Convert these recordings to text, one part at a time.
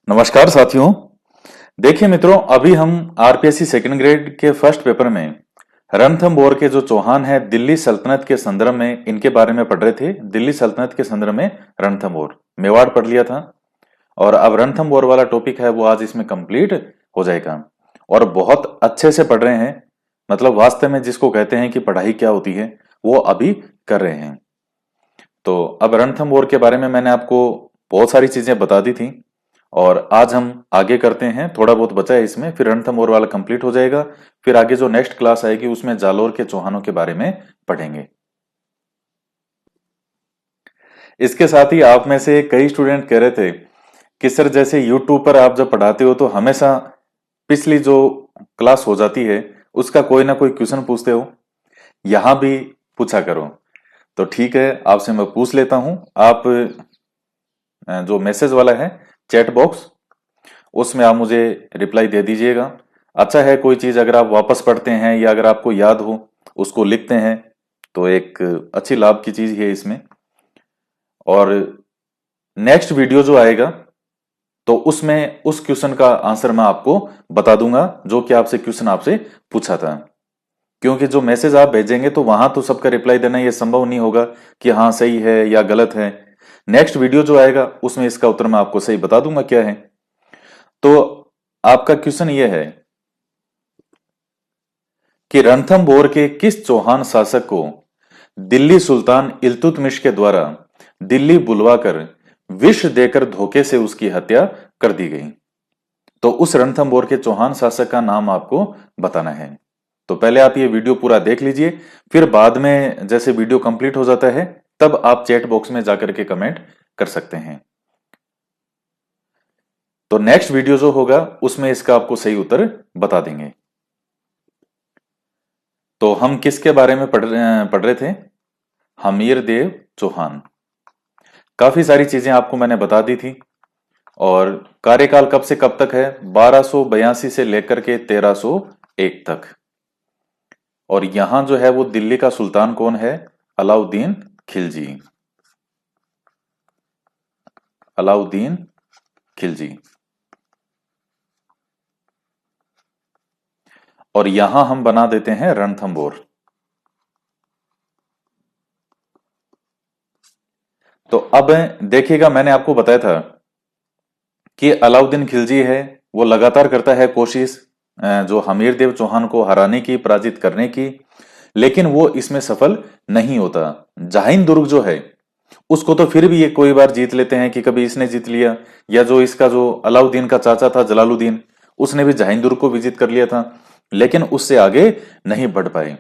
नमस्कार साथियों। देखिए मित्रों, अभी हम आरपीएससी सेकंड ग्रेड के फर्स्ट पेपर में रणथंभौर के जो चौहान है दिल्ली सल्तनत के संदर्भ में इनके बारे में पढ़ रहे थे। दिल्ली सल्तनत के संदर्भ में रणथंभौर मेवाड़ पढ़ लिया था और अब रणथंभौर वाला टॉपिक है वो आज इसमें कंप्लीट हो जाएगा और बहुत अच्छे से पढ़ रहे हैं। मतलब वास्तव में जिसको कहते हैं कि पढ़ाई क्या होती है वो अभी कर रहे हैं। तो अब रणथंभौर के बारे में मैंने आपको बहुत सारी चीजें बता दी थी और आज हम आगे करते हैं। थोड़ा बहुत बचा है इसमें, फिर रणथंभौर वाला कंप्लीट हो जाएगा। फिर आगे जो नेक्स्ट क्लास आएगी उसमें जालोर के चौहानों के बारे में पढ़ेंगे। इसके साथ ही आप में से कई स्टूडेंट कह रहे थे कि सर जैसे यूट्यूब पर आप जब पढ़ाते हो तो हमेशा पिछली जो क्लास हो जाती है उसका कोई ना कोई क्वेश्चन पूछते हो, यहां भी पूछा करो। तो ठीक है, आपसे मैं पूछ लेता हूं। आप जो मैसेज वाला है चैट बॉक्स, उसमें आप मुझे रिप्लाई दे दीजिएगा। अच्छा है, कोई चीज अगर आप वापस पढ़ते हैं या अगर आपको याद हो उसको लिखते हैं तो एक अच्छी लाभ की चीज है इसमें। और नेक्स्ट वीडियो जो आएगा तो उसमें उस क्वेश्चन का आंसर मैं आपको बता दूंगा जो कि आपसे क्वेश्चन आपसे पूछा था। क्योंकि जो मैसेज आप भेजेंगे तो वहां तो सबका रिप्लाई देना ये संभव नहीं होगा कि हाँ सही है या गलत है। नेक्स्ट वीडियो जो आएगा उसमें इसका उत्तर मैं आपको सही बता दूंगा क्या है। तो आपका क्वेश्चन ये है कि रणथंभौर के किस चौहान शासक को दिल्ली सुल्तान इल्तुतमिश के द्वारा दिल्ली बुलवाकर विष देकर धोखे से उसकी हत्या कर दी गई। तो उस रणथंभौर के चौहान शासक का नाम आपको बताना है। तो पहले आप ये वीडियो पूरा देख लीजिए, फिर बाद में जैसे वीडियो कंप्लीट हो जाता है तब आप चैट बॉक्स में जाकर के कमेंट कर सकते हैं। तो नेक्स्ट वीडियो जो होगा उसमें इसका आपको सही उत्तर बता देंगे। तो हम किसके बारे में पढ़ रहे थे? हमीर देव चौहान। काफी सारी चीजें आपको मैंने बता दी थी। और कार्यकाल कब से कब तक है? 1282 से लेकर के 1301 तक। और यहां जो है वो दिल्ली का सुल्तान कौन है? अलाउद्दीन खिलजी। अलाउद्दीन खिलजी। और यहां हम बना देते हैं रणथंभौर। तो अब देखिएगा, मैंने आपको बताया था कि अलाउद्दीन खिलजी है वो लगातार करता है कोशिश जो हमीर देव चौहान को हराने की, पराजित करने की, लेकिन वो इसमें सफल नहीं होता। जाहिन दुर्ग जो है उसको तो फिर भी ये कोई बार जीत लेते हैं कि कभी इसने जीत लिया, या जो इसका जो अलाउद्दीन का चाचा था जलालुद्दीन, उसने भी जाहिन दुर्ग को विजित कर लिया था, लेकिन उससे आगे नहीं बढ़ पाए।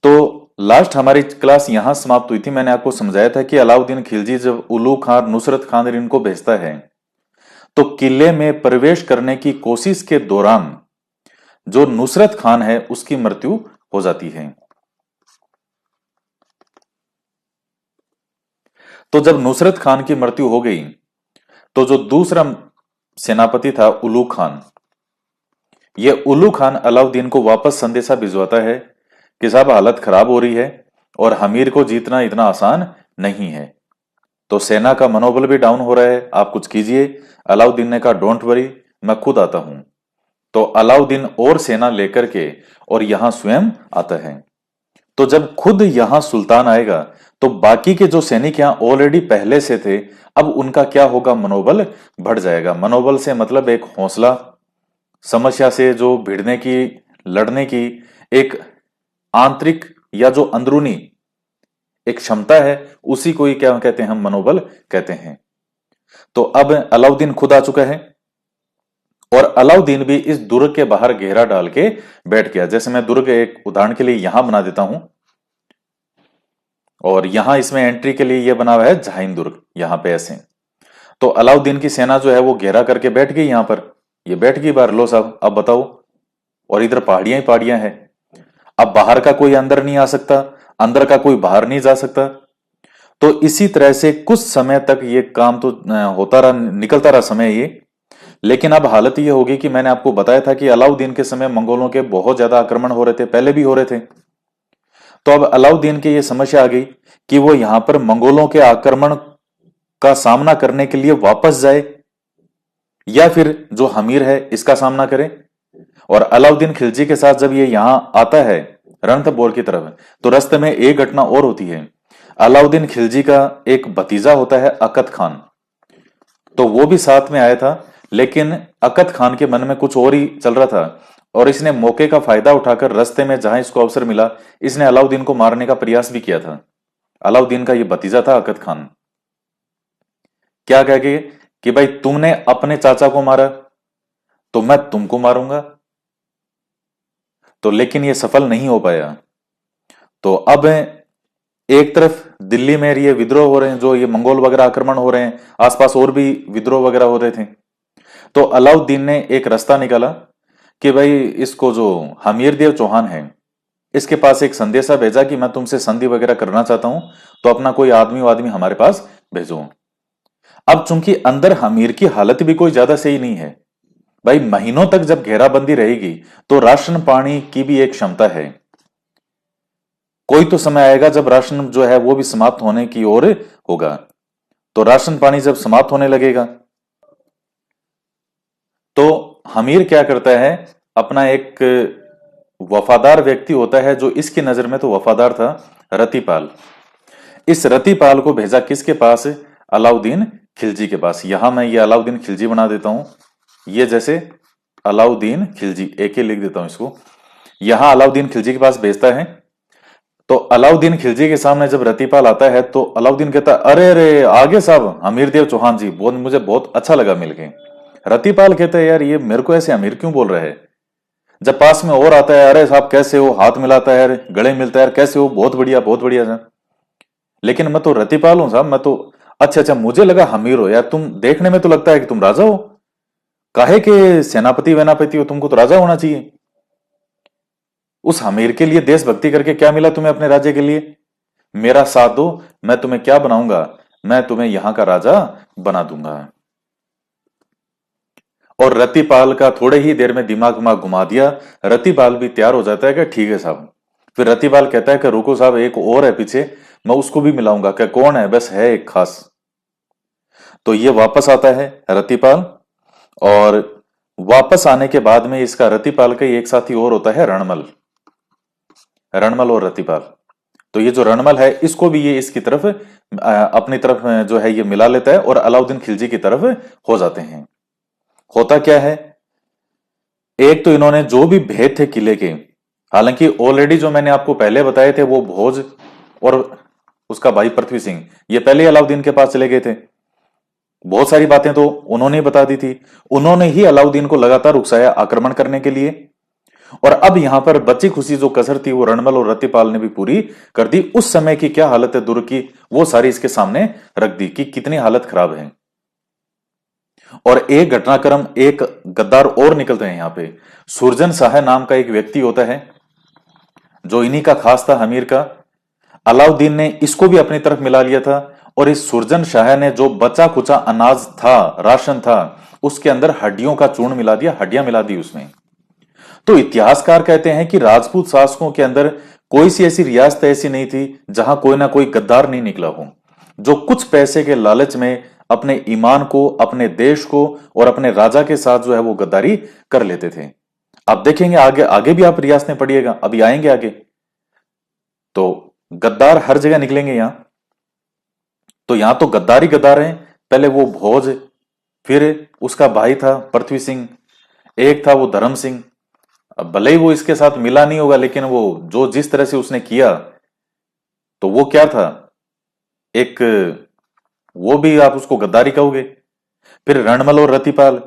तो लास्ट हमारी क्लास यहां समाप्त हुई थी। मैंने आपको समझाया था कि अलाउद्दीन खिलजी जब उलू खान, नुसरत खान इनको भेजता है तो किले में प्रवेश करने की कोशिश के दौरान जो नुसरत खान है उसकी मृत्यु हो जाती है। तो जब नुसरत खान की मृत्यु हो गई तो जो दूसरा सेनापति था उलू खान, ये उलू खान अलाउद्दीन को वापस संदेशा भिजवाता है कि साहब हालत खराब हो रही है और हमीर को जीतना इतना आसान नहीं है। तो सेना का मनोबल भी डाउन हो रहा है, आप कुछ कीजिए। अलाउद्दीन ने कहा डोंट वरी, मैं खुद आता हूं। तो अलाउद्दीन और सेना लेकर के और यहां स्वयं आता है। तो जब खुद यहां सुल्तान आएगा तो बाकी के जो सैनिक यहां ऑलरेडी पहले से थे, अब उनका क्या होगा? मनोबल बढ़ जाएगा। मनोबल से मतलब एक हौसला, समस्या से जो भिड़ने की, लड़ने की एक आंतरिक या जो अंदरूनी एक क्षमता है, उसी को ही क्या कहते हैं? हम मनोबल कहते हैं। तो अब अलाउद्दीन खुद आ चुका है और अलाउद्दीन भी इस दुर्ग के बाहर घेरा डाल के बैठ गया। जैसे मैं दुर्ग एक उदाहरण के लिए यहां बना देता हूं और यहां इसमें एंट्री के लिए यह बना हुआ है झाइन दुर्ग, यहां पे ऐसे। तो अलाउद्दीन की सेना जो है वो घेरा करके बैठ गई यहां पर। ये बैठ गई बाहर, लो साहब अब बताओ। और इधर पहाड़ियां ही पहाड़ियां हैं। अब बाहर का कोई अंदर नहीं आ सकता, अंदर का कोई बाहर नहीं जा सकता। तो इसी तरह से कुछ समय तक ये काम तो होता रहा, निकलता रहा समय ये। लेकिन अब हालत ये होगी कि मैंने आपको बताया था कि अलाउद्दीन के समय मंगोलों के बहुत ज्यादा आक्रमण हो रहे थे, पहले भी हो रहे थे। तो अब अलाउद्दीन की ये समस्या आ गई कि वो यहां पर मंगोलों के आक्रमण का सामना करने के लिए वापस जाए या फिर जो हमीर है इसका सामना करे। और अलाउद्दीन खिलजी के साथ जब ये यहां आता है रणथंभौर की तरफ, तो रास्ते में एक घटना और होती है। अलाउद्दीन खिलजी का एक भतीजा होता है अकद खान, तो वो भी साथ में आया था, लेकिन अकद खान के मन में कुछ और ही चल रहा था और इसने मौके का फायदा उठाकर रास्ते में जहां इसको अवसर मिला, इसने अलाउद्दीन को मारने का प्रयास भी किया था। अलाउद्दीन का ये भतीजा था अकद खान। क्या कह के कि भाई तुमने अपने चाचा को मारा तो मैं तुमको मारूंगा। तो लेकिन ये सफल नहीं हो पाया। तो अब एक तरफ दिल्ली में ये विद्रोह हो रहे हैं, जो ये मंगोल वगैरह आक्रमण हो रहे हैं, आसपास और भी विद्रोह वगैरह हो रहे थे। तो अलाउद्दीन ने एक रास्ता निकाला कि भाई इसको जो हमीर देव चौहान है इसके पास एक संदेशा भेजा कि मैं तुमसे संधि वगैरह करना चाहता हूं, तो अपना कोई आदमी हमारे पास भेजो। अब चूंकि अंदर हमीर की हालत भी कोई ज्यादा सही नहीं है, भाई महीनों तक जब घेराबंदी रहेगी तो राशन पानी की भी एक क्षमता है। कोई तो समय आएगा जब राशन जो है वो भी समाप्त होने की ओर होगा। तो राशन पानी जब समाप्त होने लगेगा तो हमीर क्या करता है, अपना एक वफादार व्यक्ति होता है जो इसकी नजर में तो वफादार था, रतिपाल। इस रतिपाल को भेजा किसके पास? अलाउद्दीन खिलजी के पास। यहां मैं ये अलाउद्दीन खिलजी बना देता हूं, ये जैसे अलाउद्दीन खिलजी एक ही लिख देता हूं इसको। यहां अलाउद्दीन खिलजी के पास भेजता है। तो अलाउद्दीन खिलजी के सामने जब रतिपाल आता है तो अलाउद्दीन कहता है, अरे अरे आगे साहब हमीरदेव चौहान जी, बहुत मुझे बहुत अच्छा लगा मिलके। रतिपाल कहता है, यार ये मेरे को ऐसे अमीर क्यों बोल रहा है? जब पास में और आता है, अरे साहब कैसे हो, हाथ मिलाता है, यार गले मिलता है, यार कैसे हो, बहुत बढ़िया बहुत बढ़िया सर। लेकिन मैं तो रतिपाल हूं साहब, मैं तो अच्छा अच्छा मुझे लगा हमीर हो। यार तुम देखने में तो लगता है कि तुम राजा हो, काहे के सेनापति वेनापति हो, तुमको तो राजा होना चाहिए। उस हमीर के लिए देशभक्ति करके क्या मिला तुम्हें अपने राज्य के लिए? मेरा साथ दो, मैं तुम्हें क्या बनाऊंगा, मैं तुम्हें यहां का राजा बना दूंगा। और रतिपाल का थोड़े ही देर में दिमाग घुमा दिया। रतिपाल भी तैयार हो जाता है कि ठीक है साहब। फिर रतिपाल कहता है कि रुको साहब, एक और है पीछे, मैं उसको भी मिलाऊंगा। क्या कौन है? बस है एक खास। तो ये वापस आता है रतिपाल, और वापस आने के बाद में इसका रतिपाल का एक साथी और होता है रणमल। रणमल और रतिपाल, तो ये जो रणमल है इसको भी ये इसकी तरफ अपनी तरफ जो है ये मिला लेता है और अलाउद्दीन खिलजी की तरफ हो जाते हैं। होता क्या है, एक तो इन्होंने जो भी भेद थे किले के, हालांकि ऑलरेडी जो मैंने आपको पहले बताए थे वो भोज और उसका भाई पृथ्वी सिंह, ये पहले ही अलाउद्दीन के पास चले गए थे। बहुत सारी बातें तो उन्होंने ही बता दी थी। उन्होंने ही अलाउद्दीन को लगातार उकसाया आक्रमण करने के लिए। और अब यहां पर बची खुशी जो कसर थी वो रणमल और रतिपाल ने भी पूरी कर दी। उस समय की क्या हालत है दुर्ग की, वो सारी इसके सामने रख दी कि कितनी हालत खराब है। और एक घटनाक्रम, एक गद्दार और निकलते हैं यहां पे। सुरजन शाह नाम का एक व्यक्ति होता है जो इन्हीं का खास था, हमीर का। अलाउद्दीन ने इसको भी अपनी तरफ मिला लिया था। और इस सुरजन शाह ने जो बचा खुचा अनाज था, राशन था, उसके अंदर हड्डियों का चूर्ण मिला दिया, हड्डियां मिला दी उसमें। तो इतिहासकार कहते हैं कि राजपूत शासकों के अंदर कोई सी ऐसी रियासत ऐसी नहीं थी जहां कोई ना कोई गद्दार नहीं निकला हो, जो कुछ पैसे के लालच में अपने ईमान को, अपने देश को और अपने राजा के साथ जो है वो गद्दारी कर लेते थे। आप देखेंगे आगे आगे भी आप रियासतें पढ़िएगा, अभी आएंगे आगे, तो गद्दार हर जगह निकलेंगे यहां। तो यहां तो गद्दार ही गद्दार हैं। पहले वो भोज, फिर उसका भाई था पृथ्वी सिंह, एक था वो धर्म सिंह। अब भले ही वो इसके साथ मिला नहीं होगा, लेकिन वो जो जिस तरह से उसने किया, तो वो क्या था, एक, वो भी आप उसको गद्दारी कहोगे। फिर रणमल और रतिपाल,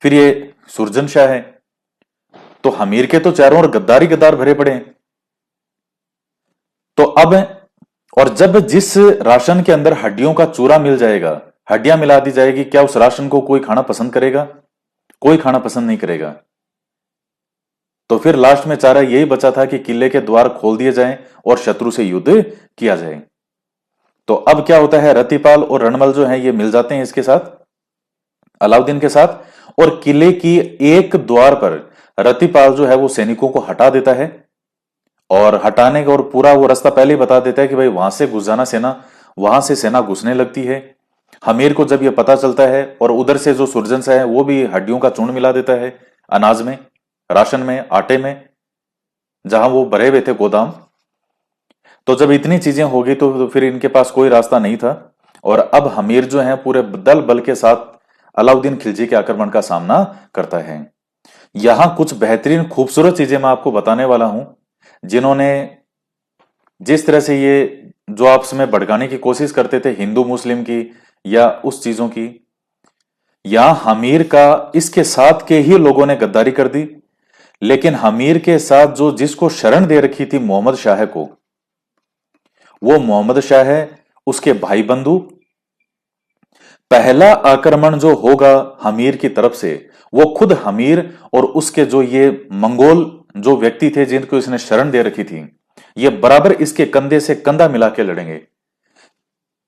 फिर ये सुरजन शाह है। तो हमीर के तो चारों ओर गद्दारी गद्दार भरे पड़े हैं। तो अब, और जब जिस राशन के अंदर हड्डियों का चूरा मिल जाएगा, हड्डियां मिला दी जाएगी, क्या उस राशन को कोई खाना पसंद करेगा? कोई खाना पसंद नहीं करेगा। तो फिर लास्ट में चारा यही बचा था कि किले के द्वार खोल दिए जाएं और शत्रु से युद्ध किया जाए। तो अब क्या होता है, रतिपाल और रणमल जो है ये मिल जाते हैं इसके साथ, अलाउद्दीन के साथ। और किले की एक द्वार पर रतिपाल जो है वो सैनिकों को हटा देता है। और हटाने का और पूरा वो रास्ता पहले ही बता देता है कि भाई वहां से घुस जाना सेना, वहां से सेना घुसने लगती है। हमीर को जब यह पता चलता है और उधर से जो सुरजन है वो भी हड्डियों का चूर्ण मिला देता है अनाज में, राशन में, आटे में, जहां वो भरे हुए थे गोदाम। तो जब इतनी चीजें हो गई तो फिर इनके पास कोई रास्ता नहीं था और अब हमीर जो है पूरे दल बल के साथ अलाउद्दीन खिलजी के आक्रमण का सामना करता है। यहां कुछ बेहतरीन खूबसूरत चीजें मैं आपको बताने वाला हूं, जिन्होंने जिस तरह से ये जो आपस में भड़काने की कोशिश करते थे हिंदू मुस्लिम की या उस चीजों की, यहां हमीर का इसके साथ के ही लोगों ने गद्दारी कर दी। लेकिन हमीर के साथ जो जिसको शरण दे रखी थी मोहम्मद शाह को, वो मोहम्मद शाह है, उसके भाई बंधु। पहला आक्रमण जो होगा हमीर की तरफ से, वो खुद हमीर और उसके जो ये मंगोल जो व्यक्ति थे जिनको इसने शरण दे रखी थी, ये बराबर इसके कंधे से कंधा मिला के लड़ेंगे।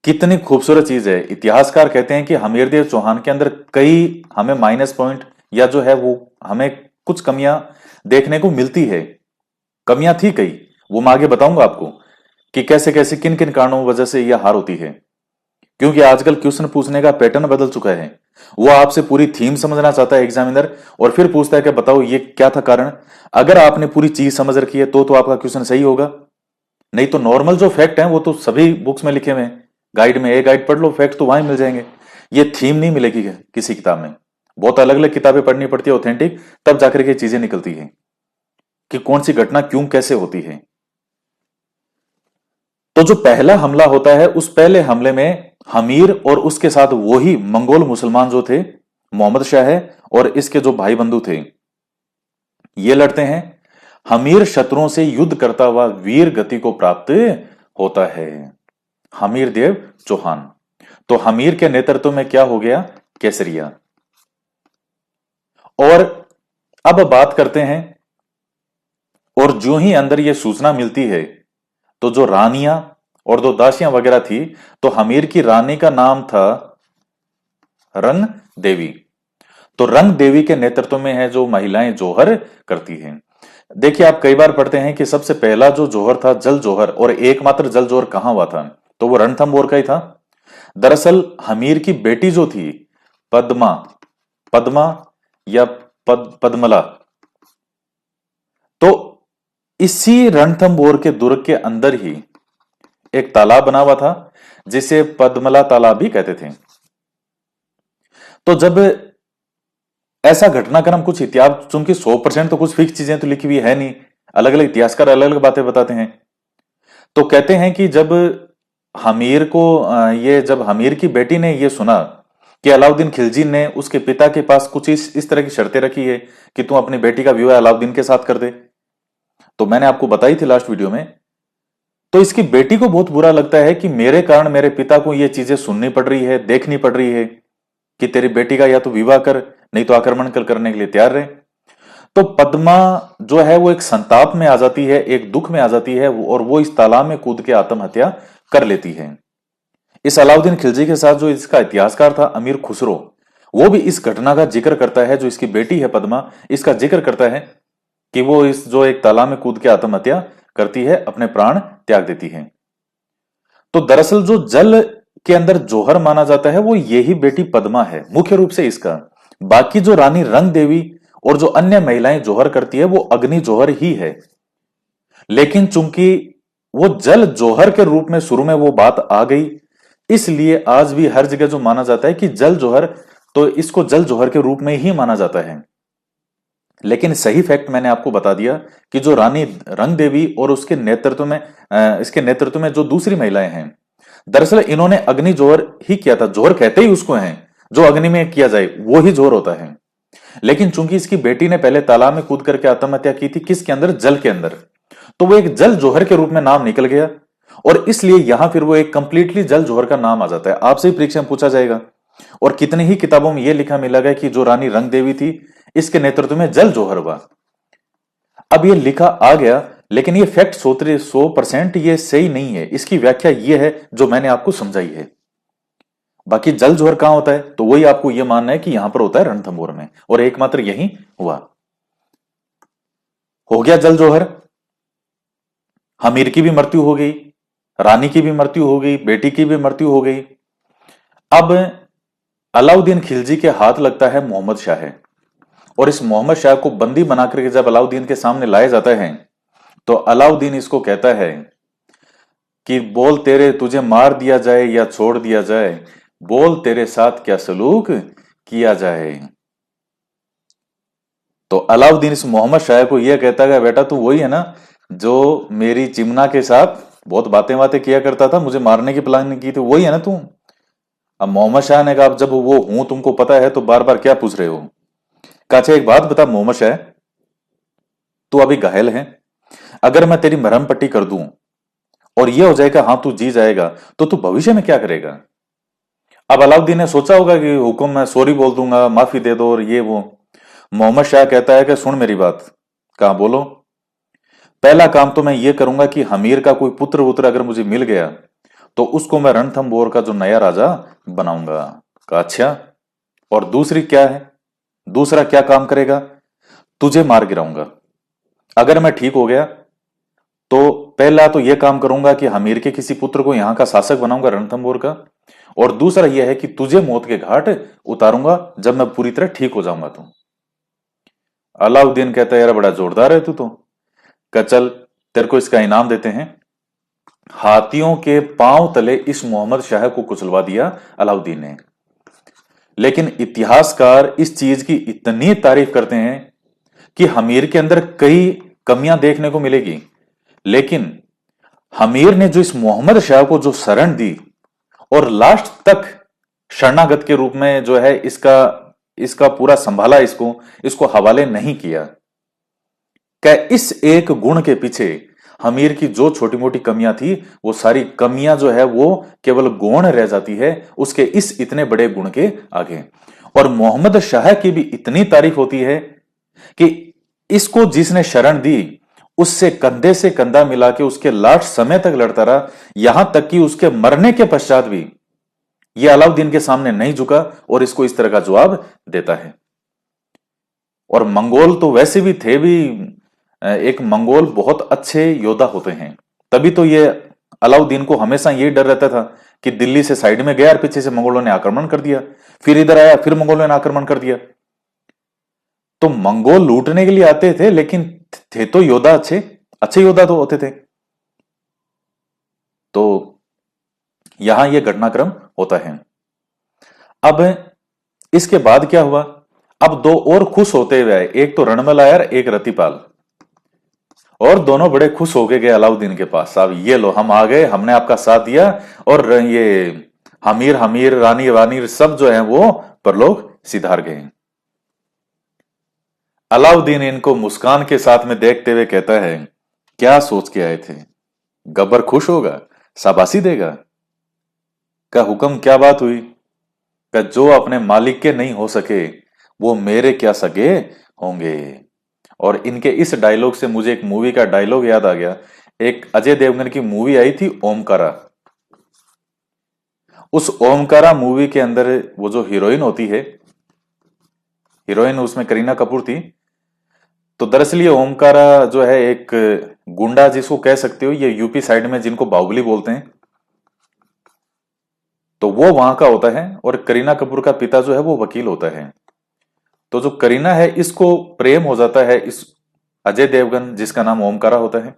कितनी खूबसूरत चीज है। इतिहासकार कहते हैं कि हमीरदेव चौहान के अंदर कई हमें माइनस पॉइंट या जो है वो हमें कुछ कमियां देखने को मिलती है। कमियां थी कई, वो मैं आगे बताऊंगा आपको कि कैसे कैसे किन किन कारणों की वजह से यह हार होती है। क्योंकि आजकल क्वेश्चन पूछने का पैटर्न बदल चुका है। वो आपसे पूरी थीम समझना चाहता है एग्जामिनर और फिर पूछता है कि बताओ ये क्या था कारण। अगर आपने पूरी चीज समझ रखी है तो आपका क्वेश्चन सही होगा। नहीं तो नॉर्मल जो फैक्ट है वो तो सभी बुक्स में लिखे हुए हैं, गाइड में, एक गाइड पढ़ लो, फैक्ट तो वहां मिल जाएंगे। ये थीम नहीं मिलेगी किसी किताब में। बहुत अलग अलग किताबें पढ़नी पड़ती है ऑथेंटिक, तब जाकर के चीजें निकलती है कि कौन सी घटना क्यों कैसे होती है। तो जो पहला हमला होता है, उस पहले हमले में हमीर और उसके साथ वही मंगोल मुसलमान जो थे मोहम्मद शाह और इसके जो भाई बंधु थे, ये लड़ते हैं। हमीर शत्रुओं से युद्ध करता हुआ वीर गति को प्राप्त होता है, हमीर देव चौहान। तो हमीर के नेतृत्व में क्या हो गया, केसरिया। और अब बात करते हैं, और जो ही अंदर यह सूचना मिलती है तो जो रानियां और दो दासियां वगैरह थी, तो हमीर की रानी का नाम था रंग देवी। तो रंग देवी के नेतृत्व में है जो महिलाएं जोहर करती हैं। देखिए आप कई बार पढ़ते हैं कि सबसे पहला जो जोहर था जल जोहर, और एकमात्र जल जोहर कहां हुआ था, तो वो रणथंभौर का ही था। दरअसल हमीर की बेटी जो थी पद्मा, पद्मा या पद्मला, तो इसी रणथंभौर के दुर्ग के अंदर ही एक तालाब बना हुआ था जिसे पद्मला तालाब भी कहते थे। तो जब ऐसा घटनाक्रम कुछ इतिहास, चूंकि 100% तो कुछ फिक्स चीजें तो लिखी हुई है नहीं, अलग अलग इतिहासकार अलग अलग बातें बताते हैं। तो कहते हैं कि जब हमीर को जब हमीर की बेटी ने यह सुना कि अलाउद्दीन खिलजी ने उसके पिता के पास कुछ इस तरह की शर्तें रखी है कि तू अपनी बेटी का विवाह अलाउद्दीन के साथ कर दे, तो मैंने आपको बताई थी लास्ट वीडियो में। तो इसकी बेटी को बहुत बुरा लगता है कि मेरे कारण मेरे पिता को यह चीजें सुननी पड़ रही है, देखनी पड़ रही है कि तेरी बेटी का या तो विवाह कर, नहीं तो आक्रमण करने के लिए तैयार रहे। तो पद्मा जो है वो एक संताप में आ जाती है, एक दुख में आ जाती है, और वो इस तालाब में कूद के आत्महत्या कर लेती है। इस अलाउद्दीन खिलजी के साथ जो इसका इतिहासकार था अमीर खुसरो, वो भी इस घटना का जिक्र करता है। जो इसकी बेटी है पद्मा, इसका जिक्र करता है कि वो इस जो एक तालाब में कूद के आत्महत्या करती है, अपने प्राण त्याग देती है। तो दरअसल जो जल के अंदर जौहर माना जाता है वो यही बेटी पद्मा है मुख्य रूप से इसका। बाकी जो रानी रंग देवी और जो अन्य महिलाएं जौहर करती है वो अग्नि जौहर ही है। लेकिन चूंकि वो जल जौहर के रूप में शुरू में वो बात आ गई, इसलिए आज भी हर जगह जो माना जाता है कि जल जौहर, तो इसको जल जौहर के रूप में ही माना जाता है। लेकिन सही फैक्ट मैंने आपको बता दिया कि जो रानी रंग देवी और उसके नेतृत्व में इसके नेतृत्व में जो दूसरी महिलाएं हैं, दरअसल इन्होंने अग्नि जोहर ही किया था। जोहर कहते ही उसको हैं, जो अग्नि में किया जाए वो ही जोहर होता है। लेकिन चूंकि इसकी बेटी ने पहले तालाब में कूद करके आत्महत्या की थी, किसके अंदर, जल के अंदर, तो वो एक जल जोहर के रूप में नाम निकल गया, और इसलिए यहां फिर वो एक कंप्लीटली जल जोहर का नाम आ जाता है। आपसे ही परीक्षा में पूछा जाएगा, और कितनी ही किताबों में यह लिखा मिलेगा कि जो रानी रंग देवी थी इसके नेतृत्व में जल जोहर हुआ। अब ये लिखा आ गया, लेकिन ये फैक्ट 100% ये सही नहीं है। इसकी व्याख्या ये है जो मैंने आपको समझाई है। बाकी जल जोहर कहां होता है, तो वही आपको यह मानना है कि यहां पर होता है रणथंभौर में, और एकमात्र यही हुआ। हो गया जल जोहर, हमीर की भी मृत्यु हो गई, रानी की भी मृत्यु हो गई, बेटी की भी मृत्यु हो गई। अब अलाउद्दीन खिलजी के हाथ लगता है मोहम्मद शाह है, और इस मोहम्मद शाह को बंदी बनाकर के जब अलाउद्दीन के सामने लाया जाता है, तो अलाउद्दीन इसको कहता है कि बोल तेरे तुझे मार दिया जाए या छोड़ दिया जाए, बोल तेरे साथ क्या सलूक किया जाए। तो अलाउद्दीन इस मोहम्मद शाह को यह कहता है, बेटा तू वही है ना जो मेरी चिमना के साथ बहुत बातें बातें किया करता था, मुझे मारने की प्लानिंग की थी, वही है ना तू। अब मोहम्मद शाह ने कहा, अब जब वो हूं तुमको पता है तो बार बार क्या पूछ रहे हो। कहा, अच्छा एक बात बता मोहम्मद शाह, तू अभी घायल है, अगर मैं तेरी मरहम पट्टी कर दूं और ये हो जाएगा हाँ तू जी जाएगा, तो तू भविष्य में क्या करेगा। अब अलाउद्दीन ने सोचा होगा कि हुक्म मैं सॉरी बोल दूंगा, माफी दे दो और ये वो। मोहम्मद शाह कहता है कि सुन मेरी बात। कहा, बोलो। पहला काम तो मैं ये करूंगा कि हमीर का कोई पुत्र वुत्र अगर मुझे मिल गया तो उसको मैं रणथंभौर का जो नया राजा बनाऊंगा। कहा, अच्छा, और दूसरी क्या है, दूसरा क्या काम करेगा। तुझे मार गिराऊंगा, अगर मैं ठीक हो गया तो पहला तो यह काम करूंगा कि हमीर के किसी पुत्र को यहां का शासक बनाऊंगा रणथंभौर का, और दूसरा यह है कि तुझे मौत के घाट उतारूंगा जब मैं पूरी तरह ठीक हो जाऊंगा। तो अलाउद्दीन कहता है, यार बड़ा जोरदार है तू तो। कहा, चल तेरे को इसका इनाम देते हैं। हाथियों के पांव तले इस मोहम्मद शाह को कुचलवा दिया अलाउद्दीन ने। लेकिन इतिहासकार इस चीज की इतनी तारीफ करते हैं कि हमीर के अंदर कई कमियां देखने को मिलेगी, लेकिन हमीर ने जो इस मोहम्मद शाह को जो शरण दी और लास्ट तक शरणागत के रूप में जो है इसका इसका पूरा संभाला, इसको इसको हवाले नहीं किया। क्या इस एक गुण के पीछे हमीर की जो छोटी मोटी कमियां थी वो सारी कमियां जो है वो केवल गौण रह जाती है उसके इस इतने बड़े गुण के आगे। और मोहम्मद शाह की भी इतनी तारीफ होती है कि इसको जिसने शरण दी उससे कंधे से कंधा मिला के उसके लास्ट समय तक लड़ता रहा, यहां तक कि उसके मरने के पश्चात भी यह अलाउद्दीन के सामने नहीं झुका और इसको इस तरह का जवाब देता है। और मंगोल तो वैसे भी थे भी, एक मंगोल बहुत अच्छे योद्धा होते हैं, तभी तो ये अलाउद्दीन को हमेशा यही डर रहता था कि दिल्ली से साइड में गया और पीछे से मंगोलों ने आक्रमण कर दिया, फिर इधर आया फिर मंगोलों ने आक्रमण कर दिया। तो मंगोल लूटने के लिए आते थे, लेकिन थे तो योद्धा अच्छे अच्छे योद्धा तो होते थे। तो यहां यह घटनाक्रम होता है। अब इसके बाद क्या हुआ, अब दो और खुश होते हुए आए, एक तो रणमल आयर एक रतिपाल, और दोनों बड़े खुश होके गए अलाउद्दीन के पास। साहब ये लो हम आ गए, हमने आपका साथ दिया, और ये हमीर हमीर रानी वानी सब जो है वो परलोक सिधार गए। अलाउद्दीन इनको मुस्कान के साथ में देखते हुए कहता है, क्या सोच के आए थे, गब्बर खुश होगा, शाबाशी देगा। का हुक्म क्या बात हुई। का जो अपने मालिक के नहीं हो सके वो मेरे क्या सगे होंगे। और इनके इस डायलॉग से मुझे एक मूवी का डायलॉग याद आ गया। एक अजय देवगन की मूवी आई थी ओमकारा, उस ओमकारा मूवी के अंदर वो जो हीरोइन होती है, हीरोइन उसमें करीना कपूर थी। तो दरअसल ये ओमकारा जो है एक गुंडा जिसको कह सकते हो, ये यूपी साइड में जिनको बाहुबली बोलते हैं, तो वो वहां का होता है। और करीना कपूर का पिता जो है वो वकील होता है। तो जो करीना है इसको प्रेम हो जाता है इस अजय देवगन जिसका नाम ओमकारा होता है,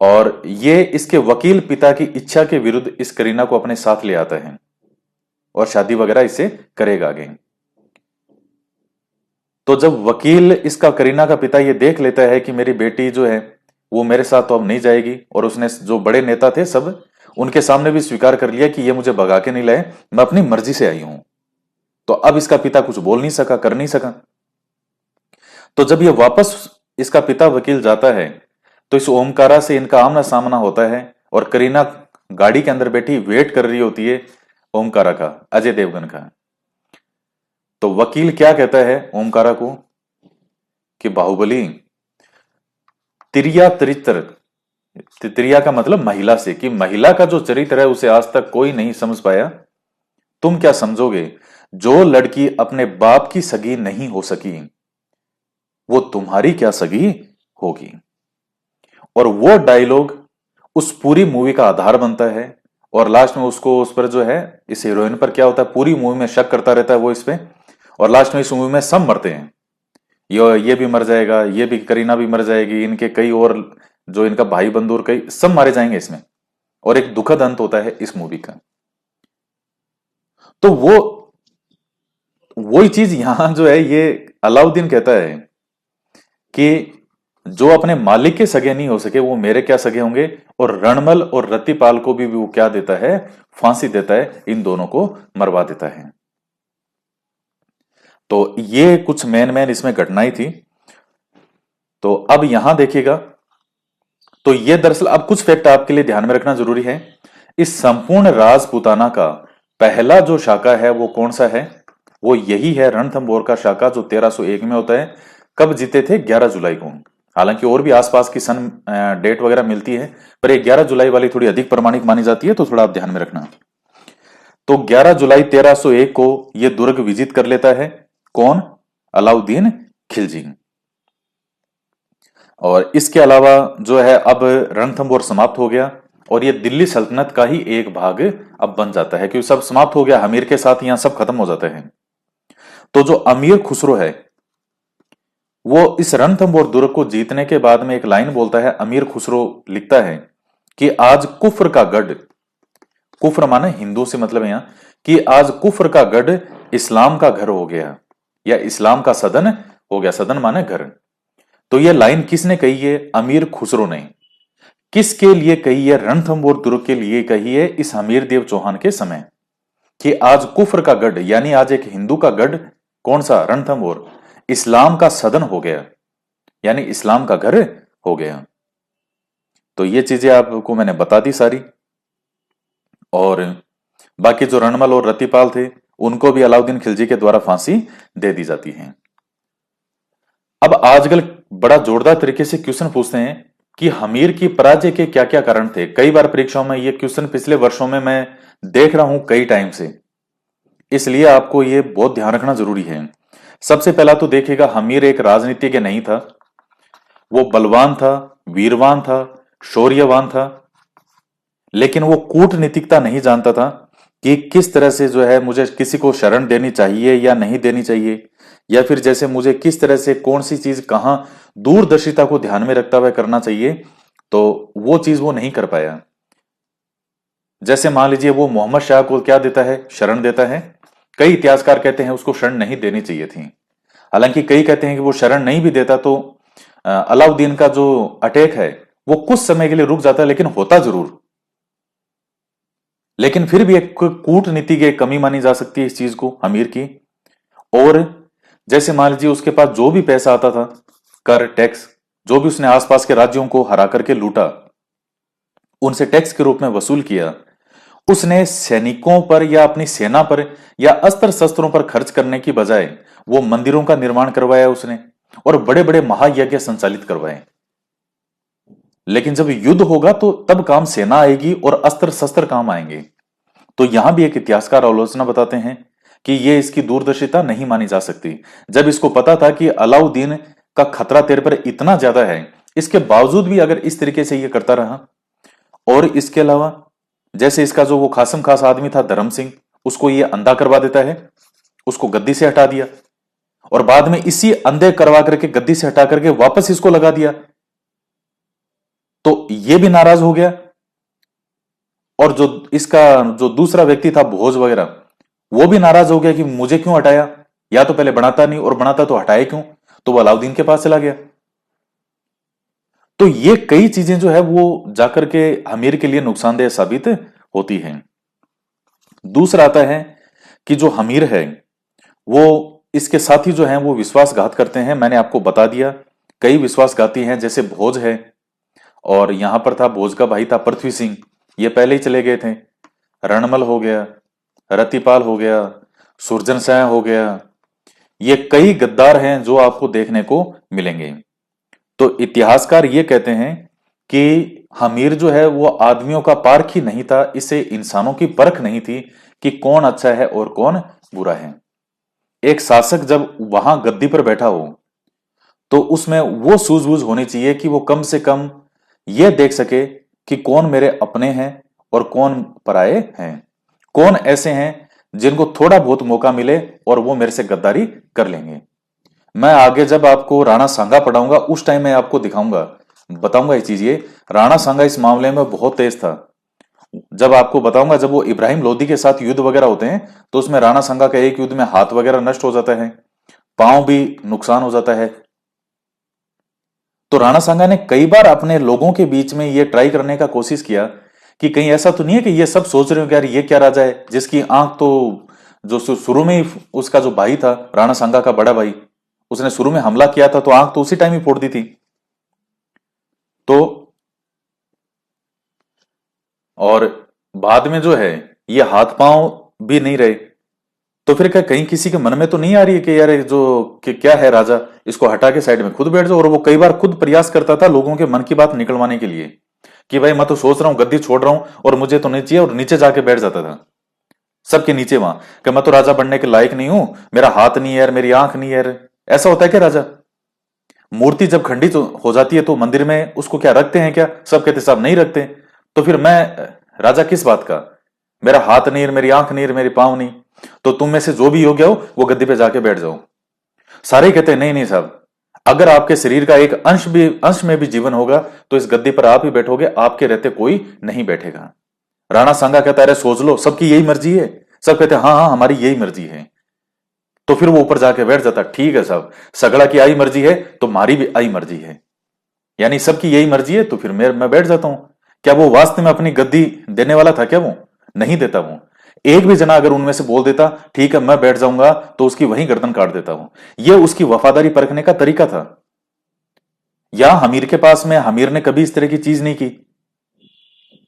और ये इसके वकील पिता की इच्छा के विरुद्ध इस करीना को अपने साथ ले आता है और शादी वगैरह इससे करेगा आगे। तो जब वकील इसका करीना का पिता ये देख लेता है कि मेरी बेटी जो है वो मेरे साथ तो अब नहीं जाएगी, और उसने जो बड़े नेता थे सब उनके सामने भी स्वीकार कर लिया कि ये मुझे भगा के नहीं लाए, मैं अपनी मर्जी से आई हूं, तो अब इसका पिता कुछ बोल नहीं सका, कर नहीं सका। तो जब ये वापस इसका पिता वकील जाता है तो इस ओमकारा से इनका आमना सामना होता है, और करीना गाड़ी के अंदर बैठी वेट कर रही होती है ओमकारा का, अजय देवगन का। तो वकील क्या कहता है ओमकारा को कि बाहुबली, तिरिया चरित्र, तिरिया का मतलब महिला से, कि महिला का जो चरित्र है उसे आज तक कोई नहीं समझ पाया, तुम क्या समझोगे। जो लड़की अपने बाप की सगी नहीं हो सकी वो तुम्हारी क्या सगी होगी। और वो डायलॉग उस पूरी मूवी का आधार बनता है, और लास्ट में उसको उस पर जो है, इस हीरोइन पर क्या होता है, पूरी मूवी में शक करता रहता है वो इस पे, और लास्ट में इस मूवी में सब मरते हैं। ये भी मर जाएगा, ये भी, करीना भी मर जाएगी, इनके कई और जो इनका भाई बंधु और कई सब मारे जाएंगे इसमें, और एक दुखद अंत होता है इस मूवी का। तो वही चीज यहां जो है, ये अलाउद्दीन कहता है कि जो अपने मालिक के सगे नहीं हो सके वो मेरे क्या सगे होंगे, और रणमल और रतिपाल को भी वो क्या देता है, फांसी देता है, इन दोनों को मरवा देता है। तो ये कुछ मेन मेन इसमें घटनाएं थी। तो अब यहां देखिएगा, तो ये दरअसल अब कुछ फैक्ट आपके लिए ध्यान में रखना जरूरी है। इस संपूर्ण राजपूताना का पहला जो शाखा है वो कौन सा है, वो यही है रणथंभौर का शाखा, जो 1301 में होता है। कब जीते थे, 11 जुलाई को। हालांकि और भी आसपास की सन डेट वगैरह मिलती है, पर ये 11 जुलाई वाली थोड़ी अधिक प्रमाणिक मानी जाती है, तो थोड़ा आप ध्यान में रखना। तो 11 जुलाई 1301 को ये दुर्ग विजिट कर लेता है, कौन, अलाउद्दीन खिलजी। और इसके अलावा जो है, अब रणथंभौर समाप्त हो गया और ये दिल्ली सल्तनत का ही एक भाग अब बन जाता है, क्योंकि सब समाप्त हो गया, अमीर के साथ यहां सब खत्म हो जाता है। तो जो अमीर खुसरो है, वो इस रणथंभौर दुर्ग को जीतने के बाद में एक लाइन बोलता है। अमीर खुसरो लिखता है कि आज कुफ्र का गढ़, कुफ्र माने हिंदू से मतलब है यहां, कि आज कुफ्र का गढ़ इस्लाम का घर हो गया, या इस्लाम का सदन हो गया, सदन माने घर। तो यह लाइन किसने कही है, अमीर खुसरो ने। किसके लिए कही है, रणथंभौर दुर्ग के लिए कही है, इस हमीर देव चौहान के समय, कि आज कुफ्र का गढ़, यानी आज एक हिंदू का गढ़, कौन सा, रणथंभौर, इस्लाम का सदन हो गया, यानी इस्लाम का घर हो गया। तो ये चीजें आपको मैंने बता दी सारी। और बाकी जो रणमल और रतिपाल थे, उनको भी अलाउद्दीन खिलजी के द्वारा फांसी दे दी जाती है। अब आजकल बड़ा जोरदार तरीके से क्वेश्चन पूछते हैं कि हमीर की पराजय के क्या क्या कारण थे। कई बार परीक्षाओं में ये क्वेश्चन पिछले वर्षों में मैं देख रहा हूं कई टाइम से, इसलिए आपको ये बहुत ध्यान रखना जरूरी है। सबसे पहला तो देखिएगा, हमीर एक राजनीतिज्ञ नहीं था, वो बलवान था, वीरवान था, शौर्यवान था, लेकिन वो कूटनीतिकता नहीं जानता था कि किस तरह से जो है मुझे किसी को शरण देनी चाहिए या नहीं देनी चाहिए, या फिर जैसे मुझे किस तरह से कौन सी चीज कहां दूरदर्शिता को ध्यान में रखता हुआ करना चाहिए, तो वो चीज वो नहीं कर पाया। जैसे मान लीजिए वो मोहम्मद शाह को क्या देता है, शरण देता है। कई इतिहासकार कहते हैं उसको शरण नहीं देनी चाहिए थी, हालांकि कई कहते हैं कि वो शरण नहीं भी देता तो अलाउद्दीन का जो अटैक है वो कुछ समय के लिए रुक जाता, लेकिन होता जरूर। लेकिन फिर भी एक कूटनीति की कमी मानी जा सकती है इस चीज को, अमीर की। और जैसे मान लीजिए उसके पास जो भी पैसा आता था, कर, टैक्स, जो भी उसने आसपास के राज्यों को हरा करके लूटा, उनसे टैक्स के रूप में वसूल किया, उसने सैनिकों पर या अपनी सेना पर या अस्त्र शस्त्रों पर खर्च करने की बजाय वो मंदिरों का निर्माण करवाया उसने, और बड़े बड़े महायज्ञ संचालित करवाए। लेकिन जब युद्ध होगा तो तब काम सेना आएगी और अस्त्र शस्त्र काम आएंगे। तो यहां भी एक इतिहासकार आलोचना बताते हैं कि ये इसकी दूरदर्शिता नहीं मानी जा सकती। जब इसको पता था कि अलाउद्दीन का खतरा तेरे पर इतना ज्यादा है, इसके बावजूद भी अगर इस तरीके से ये करता रहा। और इसके अलावा जैसे इसका जो वो खासम खास आदमी था धर्म सिंह, उसको ये अंधा करवा देता है, उसको गद्दी से हटा दिया, और बाद में इसी अंधे करवा करके गद्दी से हटा करके वापस इसको लगा दिया। तो ये भी नाराज हो गया। और जो इसका जो दूसरा व्यक्ति था भोज वगैरह, वो भी नाराज हो गया कि मुझे क्यों हटाया, या तो पहले बनाता नहीं, और बनाता तो हटाए क्यों। तो वो अलाउद्दीन के पास चला गया। तो ये कई चीजें जो है वो जाकर के अमीर के लिए नुकसानदेह साबित होती हैं। दूसरा आता है कि जो हमीर है वो इसके साथी जो हैं वो विश्वासघात करते हैं। मैंने आपको बता दिया कई विश्वासघाती हैं, जैसे भोज है, और यहां पर था भोज का भाई था पृथ्वी सिंह, ये पहले ही चले गए थे। रणमल हो गया, रतिपाल हो गया, सुरजन शाह हो गया, ये कई गद्दार हैं जो आपको देखने को मिलेंगे। तो इतिहासकार ये कहते हैं कि हमीर जो है वो आदमियों का पारख ही नहीं था, इसे इंसानों की परख नहीं थी कि कौन अच्छा है और कौन बुरा है। एक शासक जब वहां गद्दी पर बैठा हो तो उसमें वो सूझबूझ होनी चाहिए कि वो कम से कम ये देख सके कि कौन मेरे अपने हैं और कौन पराये हैं, कौन ऐसे हैं जिनको थोड़ा बहुत मौका मिले और वो मेरे से गद्दारी कर लेंगे। मैं आगे जब आपको राणा सांगा पढ़ाऊंगा उस टाइम मैं आपको दिखाऊंगा, बताऊंगा ये चीज। ये राणा सांगा इस मामले में बहुत तेज था। जब आपको बताऊंगा, जब वो इब्राहिम लोदी के साथ युद्ध वगैरह होते हैं तो उसमें राणा सांगा का एक युद्ध में हाथ वगैरह नष्ट हो जाता है, पांव भी नुकसान हो जाता है। तो राणा सांगा ने कई बार अपने लोगों के बीच में ये ट्राई करने का कोशिश किया कि कहीं ऐसा तो नहीं है कि ये सब सोच रहे हो कि यार ये क्या राजा है जिसकी आंख तो, जो शुरू में ही उसका जो भाई था राणा सांगा का बड़ा भाई, उसने शुरू में हमला किया था तो आंख तो उसी टाइम ही फोड़ दी थी। तो और बाद में जो है ये हाथ पांव भी नहीं रहे, तो फिर क्या कहीं किसी के मन में तो नहीं आ रही है कि यार ये जो कि क्या है राजा, इसको हटा के साइड में खुद बैठ जाओ। और वो कई बार खुद प्रयास करता था लोगों के मन की बात निकलवाने के लिए कि भाई मैं तो सोच रहा हूं गद्दी छोड़ रहा हूं और मुझे तो नहीं चाहिए, और नीचे जाके बैठ जाता था सबके नीचे वहां कि मैं तो राजा बनने के लायक नहीं हूं, मेरा हाथ नहीं है यार, मेरी आंख नहीं है यार। ऐसा होता है क्या राजा? मूर्ति जब खंडित हो जाती है तो मंदिर में उसको क्या रखते हैं क्या? सब कहते साहब नहीं रखते। तो फिर मैं राजा किस बात का? मेरा हाथ नहीं है, मेरी आंख नहीं है, मेरी पांव नहीं, तो तुम में से जो भी योग्य हो वो गद्दी पे जाके बैठ जाओ। सारे ही कहते हैं नहीं नहीं साहब, अगर आपके शरीर का एक अंश में भी जीवन होगा तो इस गद्दी पर आप ही बैठोगे, आपके रहते कोई नहीं बैठेगा। राणा सांगा कहता है अरे सोच लो, सबकी यही मर्जी है। सब कहते हैं हाँ हाँ हमारी यही मर्जी है। तो फिर वो ऊपर जाके बैठ जाता, ठीक है साहब, सगड़ा की आई मर्जी है तो मारी भी आई मर्जी है, यानी सबकी यही मर्जी है तो फिर मैं बैठ जाता हूं। क्या वो वास्तव में अपनी गद्दी देने वाला था क्या? वो नहीं देता। वो एक भी जना अगर उनमें से बोल देता ठीक है मैं बैठ जाऊंगा तो उसकी वहीं गर्दन काट देता हूं। यह उसकी वफादारी परखने का तरीका था। या हमीर के पास में हमीर ने कभी इस तरह की चीज नहीं की।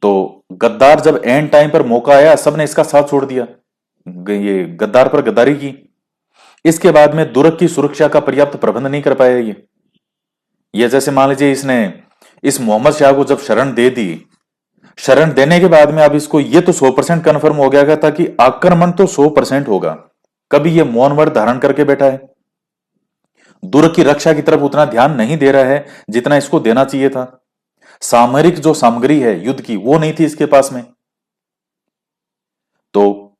तो गद्दार जब एंड टाइम पर मौका आया सबने इसका साथ छोड़ दिया, ये गद्दार पर गद्दारी की। इसके बाद में दुर्ग की सुरक्षा का पर्याप्त प्रबंध नहीं कर पाया ये जैसे मान लीजिए इसने इस मोहम्मद शाह को जब शरण दे दी, शरण देने के बाद में अब इसको ये तो 100% कन्फर्म हो गया था कि आक्रमण तो 100% होगा। कभी ये मौन व्रत धारण करके बैठा है, दुर्ग की रक्षा की तरफ उतना ध्यान नहीं दे रहा है जितना इसको देना चाहिए था। सामरिक जो सामग्री है युद्ध की वो नहीं थी इसके पास में, तो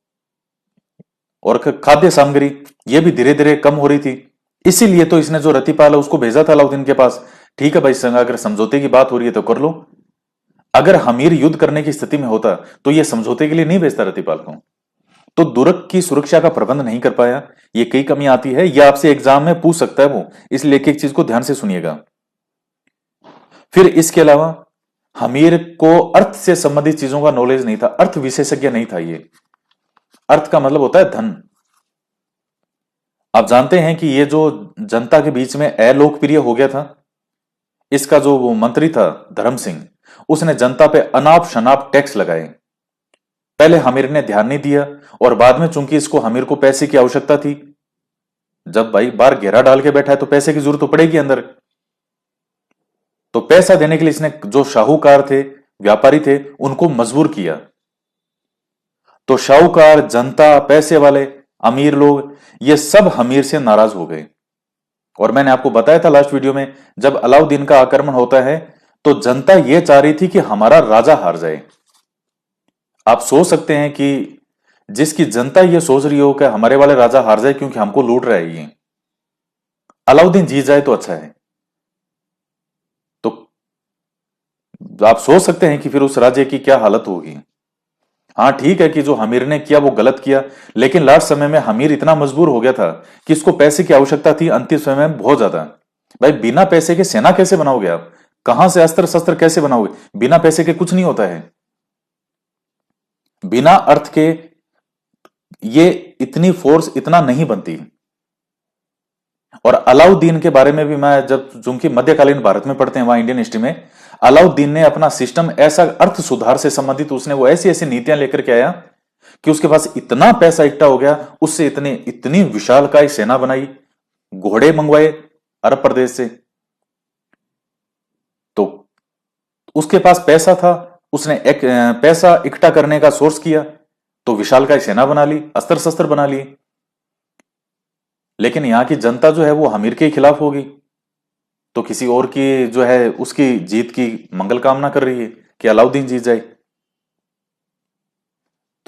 और खाद्य सामग्री ये भी धीरे धीरे कम हो रही थी। इसीलिए तो इसने जो रतिपाल है उसको भेजा था अलाउद्दीन के पास, ठीक है भाई संग अगर समझौते की बात हो रही है तो कर लो। अगर हमीर युद्ध करने की स्थिति में होता तो यह समझौते के लिए नहीं भेजता रतिपाल को। तो दुर्ग की सुरक्षा का प्रबंध नहीं कर पाया, ये कई कमी आती है, यह आपसे एग्जाम में पूछ सकता है वो, इसलिए एक एक चीज को ध्यान से सुनिएगा। फिर इसके अलावा हमीर को अर्थ से संबंधित चीजों का नॉलेज नहीं था, अर्थ विशेषज्ञ नहीं था ये। अर्थ का मतलब होता है धन। आप जानते हैं कि ये जो जनता के बीच में अलोकप्रिय हो गया था, इसका जो वो मंत्री था धर्म सिंह, उसने जनता पे अनाप शनाप टैक्स लगाए। पहले हमीर ने ध्यान नहीं दिया और बाद में चूंकि इसको हमीर को पैसे की आवश्यकता थी, जब भाई बाहर घेरा डाल के बैठा है तो पैसे की जरूरत तो पड़ेगी अंदर, तो पैसा देने के लिए इसने जो शाहूकार थे व्यापारी थे उनको मजबूर किया। तो शाहूकार, जनता, पैसे वाले, अमीर लोग ये सब हमीर से नाराज हो गए। और मैंने आपको बताया था लास्ट वीडियो में, जब अलाउद्दीन का आक्रमण होता है तो जनता यह चाह रही थी कि हमारा राजा हार जाए। आप सोच सकते हैं कि जिसकी जनता यह सोच रही हो कि हमारे वाले राजा हार जाए क्योंकि हमको लूट रहा है, ये अलाउद्दीन जीत जाए तो अच्छा है। तो आप सोच सकते हैं कि फिर उस राज्य की क्या हालत होगी। हाँ ठीक है कि जो हमीर ने किया वो गलत किया, लेकिन लास्ट समय में हमीर इतना मजबूर हो गया था कि इसको पैसे की आवश्यकता थी अंतिम समय में बहुत ज्यादा। भाई बिना पैसे के सेना कैसे बनाओगे आप? कहां से अस्त्र शस्त्र कैसे बनाओगे? बिना पैसे के कुछ नहीं होता है। बिना अर्थ के ये इतनी फोर्स इतना नहीं बनती। और अलाउद्दीन के बारे में भी मैं जब चूंकि मध्यकालीन भारत में पढ़ते हैं वहां इंडियन हिस्ट्री में, अलाउद्दीन ने अपना सिस्टम ऐसा अर्थ सुधार से संबंधित उसने वो ऐसी ऐसी नीतियां लेकर के आया कि उसके पास इतना पैसा इकट्ठा हो गया, उससे इतनी विशालकाय सेना बनाई, घोड़े मंगवाए अरब प्रदेश से। तो उसके पास पैसा था, उसने एक पैसा इकट्ठा करने का सोर्स किया तो विशालकाय सेना बना ली, अस्त्र शस्त्र बना लिए। लेकिन यहां की जनता जो है वो हमीर के खिलाफ होगी, तो किसी और की जो है उसकी जीत की मंगल कामना कर रही है कि अलाउद्दीन जीत जाए।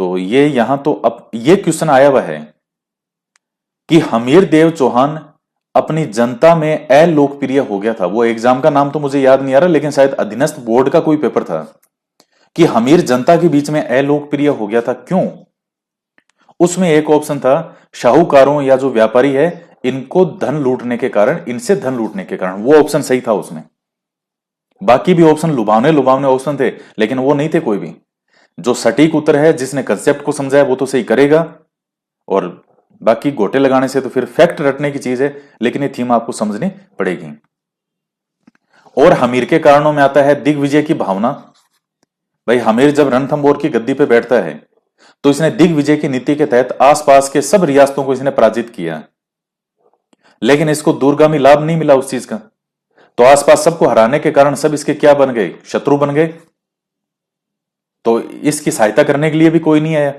तो ये यहां तो अब ये क्वेश्चन आया हुआ है कि हमीर देव चौहान अपनी जनता में अलोकप्रिय हो गया था। वो एग्जाम का नाम तो मुझे याद नहीं आ रहा, लेकिन शायद अधीनस्थ बोर्ड का कोई पेपर था कि हमीर जनता के बीच में अलोकप्रिय हो गया था, क्यों? उसमें एक ऑप्शन था शाहूकारों या जो व्यापारी है इनको धन लूटने के कारण, इनसे धन लूटने के कारण। वो ऑप्शन सही था उसमें। बाकी भी ऑप्शन लुभावने लुभावने ऑप्शन थे, लेकिन वो नहीं थे कोई भी। जो सटीक उत्तर है, जिसने कंसेप्ट को समझा है, वो तो सही करेगा। और बाकी गोटे लगाने से तो फिर फैक्ट रटने की चीज है, लेकिन ये थीम आपको समझनी पड़ेगी। और हमीर के कारणों में आता है दिग्विजय की भावना। भाई हमीर जब रणथंभौर की गद्दी पे बैठता है तो इसने दिग्विजय की नीति के तहत आसपास के सब रियासतों को इसने पराजित किया, लेकिन इसको दूरगामी लाभ नहीं मिला उस चीज का। तो आसपास सबको हराने के कारण सब इसके क्या बन गए? शत्रु बन गए। तो इसकी सहायता करने के लिए भी कोई नहीं आया,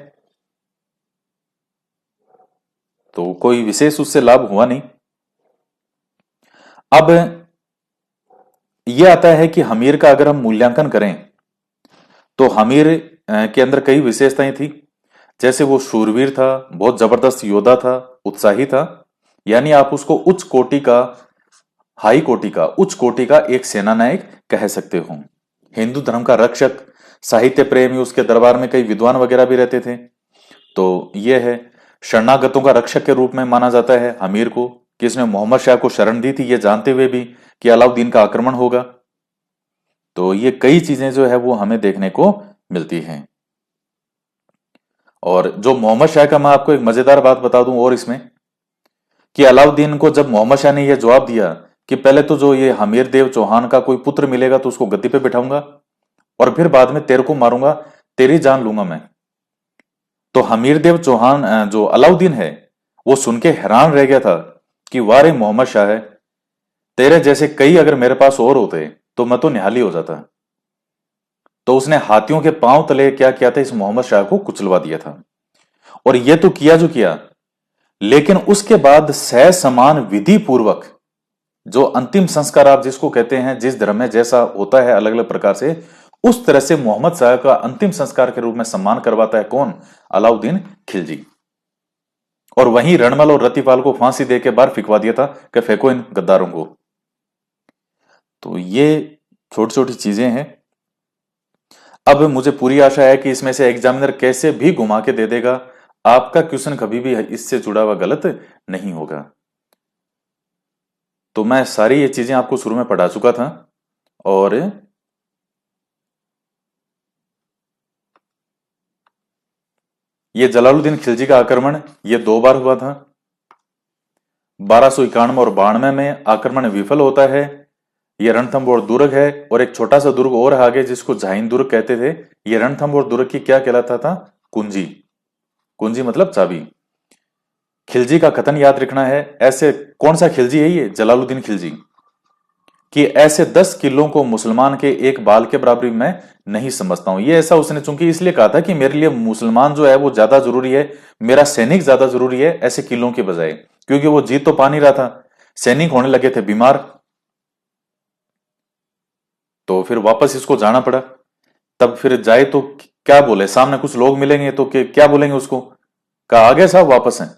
तो कोई विशेष उससे लाभ हुआ नहीं। अब यह आता है कि हमीर का अगर हम मूल्यांकन करें तो हमीर के अंदर कई विशेषताएं थी। जैसे वो शूरवीर था, बहुत जबरदस्त योद्धा था, उत्साही था, यानी आप उसको उच्च कोटि का, हाई कोटि का, उच्च कोटि का एक सेना नायक कह सकते हो। हिंदू धर्म का रक्षक, साहित्य प्रेमी, उसके दरबार में कई विद्वान वगैरह भी रहते थे। तो यह है, शरणागतों का रक्षक के रूप में माना जाता है हमीर को, कि इसने मोहम्मद शाह को शरण दी थी, यह जानते हुए भी कि अलाउद्दीन का आक्रमण होगा। तो ये कई चीजें जो है वो हमें देखने को मिलती हैं। और जो मोहम्मद शाह का, मैं आपको एक मजेदार बात बता दूं और इसमें, कि अलाउद्दीन को जब मोहम्मद शाह ने यह जवाब दिया कि पहले तो जो ये हमीर देव चौहान का कोई पुत्र मिलेगा तो उसको गद्दी पे बिठाऊंगा, और फिर बाद में तेरे को मारूंगा, तेरी जान लूंगा मैं। तो हमीर देव चौहान, जो अलाउद्दीन है, वो सुन के हैरान रह गया था कि वाह रे मोहम्मद शाह है, तेरे जैसे कई अगर मेरे पास और होते तो मैं तो निहाली हो जाता। तो उसने हाथियों के पांव तले क्या किया था, इस मोहम्मद शाह को कुचलवा दिया था। और यह तो किया जो किया, लेकिन उसके बाद सह समान विधि पूर्वक जो अंतिम संस्कार, आप जिसको कहते हैं, जिस धर्म में जैसा होता है अलग अलग प्रकार से, उस तरह से मोहम्मद शाह का अंतिम संस्कार के रूप में सम्मान करवाता है कौन? अलाउद्दीन खिलजी। और वहीं रणमल और रतिपाल को फांसी देकर बाहर फिकवा दिया था कि फेंको इन गद्दारों को। तो ये छोटी छोटी चीजें हैं। अब मुझे पूरी आशा है कि इसमें से एग्जामिनर कैसे भी घुमा के दे देगा, आपका क्वेश्चन कभी भी इससे जुड़ा हुआ गलत नहीं होगा। तो मैं सारी ये चीजें आपको शुरू में पढ़ा चुका था। और ये जलालुद्दीन खिलजी का आक्रमण ये 2 बार हुआ था। 1291 और 92 में आक्रमण विफल होता है। ये रणथंभौर दुर्ग है, और एक छोटा सा दुर्ग और आगे जिसको झाइन दुर्ग कहते थे। ये रणथंभौर दुर्ग की क्या कहलाता था? कुंजी। कुंजी मतलब चाबी। खिलजी का कथन याद रखना है। ऐसे कौन सा खिलजी है? ये जलालुद्दीन खिलजी। कि ऐसे 10 किलों को मुसलमान के एक बाल के बराबरी मैं नहीं समझता हूं। ये ऐसा उसने चूंकि इसलिए कहा था कि मेरे लिए मुसलमान जो है वो ज्यादा जरूरी है, मेरा सैनिक ज्यादा जरूरी है ऐसे किलों के बजाय, क्योंकि वो जीत तो पा नहीं रहा था, सैनिक होने लगे थे बीमार। तो फिर वापस इसको जाना पड़ा। तब फिर जाए तो क्या बोले, सामने कुछ लोग मिलेंगे तो क्या बोलेंगे उसको? कहा आ गए साहब वापस हैं,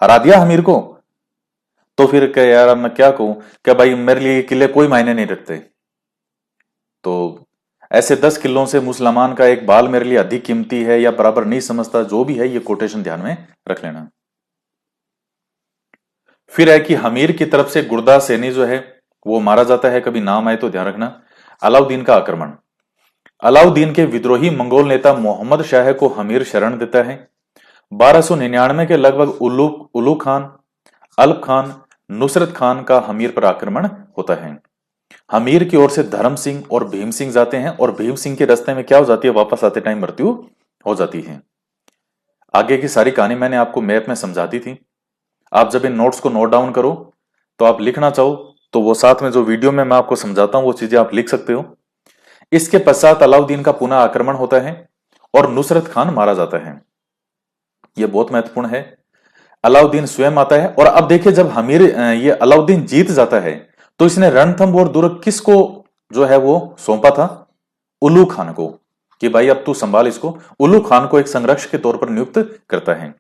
हरा दिया हमीर को। तो फिर क्या यार, अब मैं क्या कहूं, क्या भाई मेरे लिए किले कोई मायने नहीं रखते। तो ऐसे 10 किलों से मुसलमान का एक बाल मेरे लिए अधिक कीमती है या बराबर नहीं समझता, जो भी है ये कोटेशन ध्यान में रख लेना। फिर है कि हमीर की तरफ से गुरदास सैनी जो है वो मारा जाता है, कभी नाम आए तो ध्यान रखना। अलाउद्दीन का आक्रमण। अलाउद्दीन के विद्रोही मंगोल नेता मोहम्मद शाह को हमीर शरण देता है। 1299 के लगभग उल्लू खान, अल्प खान, नुसरत खान का हमीर पर आक्रमण होता है। हमीर की ओर से धर्म सिंह और भीम सिंह जाते हैं, और भीम सिंह के रास्ते में क्या हो जाती है? वापस आते टाइम मृत्यु हो जाती है। आगे की सारी कहानी मैंने आपको मैप में समझा दी थी। आप जब इन नोट्स को नोट डाउन करो तो आप लिखना चाहो तो वो साथ में जो वीडियो में मैं आपको समझाता हूं वो चीजें आप लिख सकते हो। इसके पश्चात अलाउद्दीन का पुनः आक्रमण होता है और नुसरत खान मारा जाता है। यह बहुत महत्वपूर्ण है। अलाउद्दीन स्वयं आता है, और अब देखिए जब हमीर ये अलाउद्दीन जीत जाता है तो इसने रणथंभौर दुर्ग किसको जो है वो सौंपा था? उल्लू खान को। कि भाई अब तू संभाल इसको। उल्लू खान को एक संरक्षक के तौर पर नियुक्त करता है।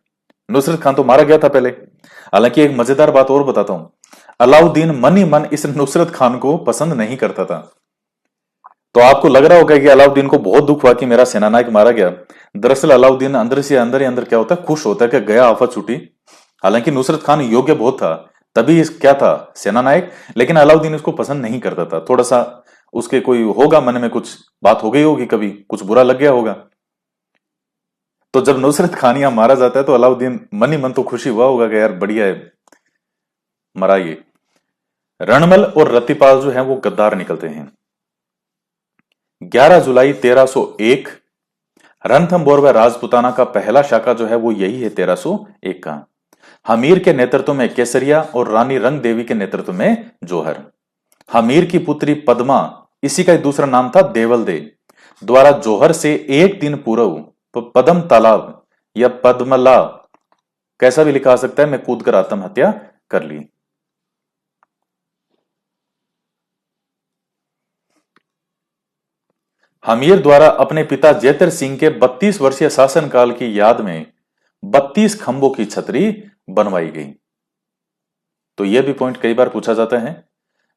नुसरत खान तो मारा गया था पहले। हालांकि एक मजेदार बात और बताता हूं, अलाउद्दीन मन ही मन इस नुसरत खान को पसंद नहीं करता था। तो आपको लग रहा होगा कि अलाउद्दीन को बहुत दुख हुआ कि मेरा सेनानायक मारा गया। दरअसल अलाउद्दीन अंदर से अंदर ही अंदर क्या होता है, खुश होता है कि गया आफत छूटी। हालांकि नुसरत खान योग्य बहुत था, तभी इस क्या था, सेनानायक। लेकिन अलाउद्दीन इसको पसंद नहीं करता था। थोड़ा सा उसके कोई होगा मन में, कुछ बात हो गई होगी, कभी कुछ बुरा लग गया होगा। तो जब नुसरत खान यहां मारा जाता है तो अलाउद्दीन मन ही मन तो खुशी हुआ होगा कि यार बढ़िया है, मरा ये। रणमल और रतिपाल जो है वो गद्दार निकलते हैं। 11 जुलाई 1301 रणथंभौर व राजपुताना का पहला शाखा जो है वो यही है 1301 का। हमीर के नेतृत्व में केसरिया और रानी रंग देवी के नेतृत्व में जौहर। हमीर की पुत्री पद्मा, इसी का एक दूसरा नाम था देवल दे, द्वारा जौहर से एक दिन पूर्व पद्म तालाब या पद्मला, कैसा भी लिखा सकता है, मैं कूदकर आत्महत्या कर ली। हमीर द्वारा अपने पिता जैतर सिंह के 32 वर्षीय शासनकाल की याद में 32 खंभों की छतरी बनवाई गई। तो यह भी पॉइंट कई बार पूछा जाता है।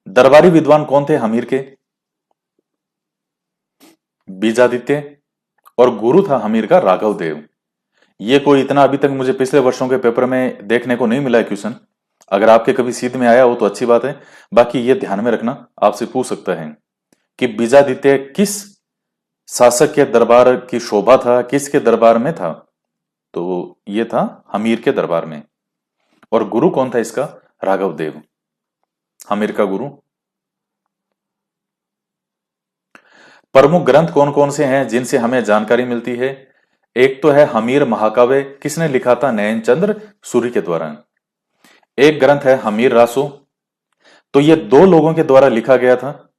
दरबारी विद्वान कौन थे हमीर के? बीजादित्य। और गुरु था हमीर का राघव देव। ये कोई इतना अभी तक मुझे पिछले वर्षों के पेपर में देखने को नहीं मिला है क्वेश्चन। अगर आपके कभी सीध में आया हो तो अच्छी बात है, बाकी ये ध्यान में रखना, आपसे पूछ सकता है कि बीजादित्य किस शासक के दरबार की शोभा था, किसके दरबार में था? तो ये था हमीर के दरबार में। और गुरु कौन था इसका? राघव देव, हमीर का गुरु। प्रमुख ग्रंथ कौन कौन से हैं जिनसे हमें जानकारी मिलती है? एक तो है हमीर महाकाव्य, किसने लिखा था? नयनचंद्र सूरी के द्वारा। एक ग्रंथ है हमीर रासो, तो ये दो लोगों के द्वारा लिखा गया था।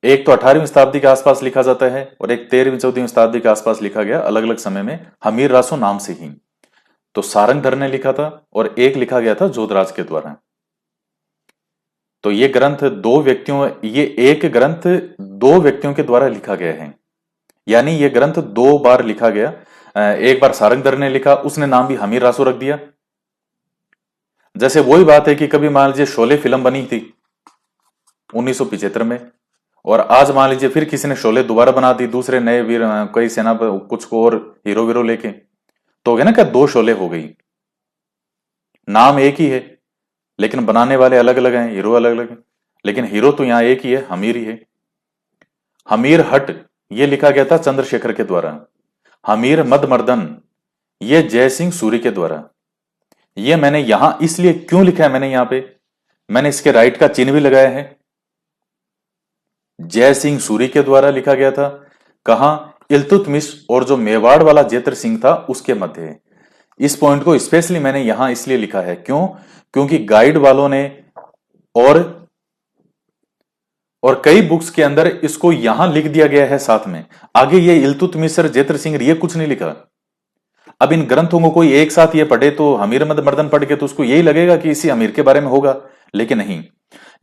एक तो 18वीं शताब्दी के आसपास लिखा जाता है और एक 13वीं 14वीं शताब्दी के आसपास लिखा गया, अलग अलग समय में, हमीर रासो नाम से ही। तो सारंगधर ने लिखा था और एक लिखा गया था जोधराज के द्वारा। तो ये ग्रंथ ये एक ग्रंथ दो व्यक्तियों के द्वारा लिखा गया है, यानी ये ग्रंथ दो बार लिखा गया। एक बार सारंगधर ने लिखा, उसने नाम भी हमीर रासो रख दिया। जैसे वही बात है कि कभी मान लीजिए शोले फिल्म बनी थी 1975 में, और आज मान लीजिए फिर किसी ने शोले दोबारा बना दी, दूसरे नए वीर, कई सेना कुछ को और हीरो वीरो लेके, तो हो गया ना क्या, दो शोले हो गई। नाम एक ही है लेकिन बनाने वाले अलग अलग हैं, हीरो अलग अलग हैं, लेकिन हीरो तो यहां एक ही है, हमीर ही है। हमीर हट ये लिखा गया था चंद्रशेखर के द्वारा। हमीर मदमर्दन ये जय सिंह सूरी के द्वारा। ये मैंने यहां इसलिए क्यों लिखा है, मैंने यहां पे मैंने इसके राइट का चिन्ह भी लगाया है। जय सिंह सूरी के द्वारा लिखा गया था। कहां? इल्तुतमिश और जो मेवाड़ वाला जेतर सिंह था उसके मध्य। इस पॉइंट को स्पेशली मैंने यहां इसलिए लिखा है, क्यों? क्योंकि गाइड वालों ने और कई बुक्स के अंदर इसको यहां लिख दिया गया है साथ में, आगे ये इल्तुतमिश जेतर सिंह ये कुछ नहीं लिखा। अब इन ग्रंथों को कोई एक साथ ये पढ़े तो हमीर मद मर्दन पढ़ के तो उसको यही लगेगा कि इसी हमीर के बारे में होगा, लेकिन नहीं।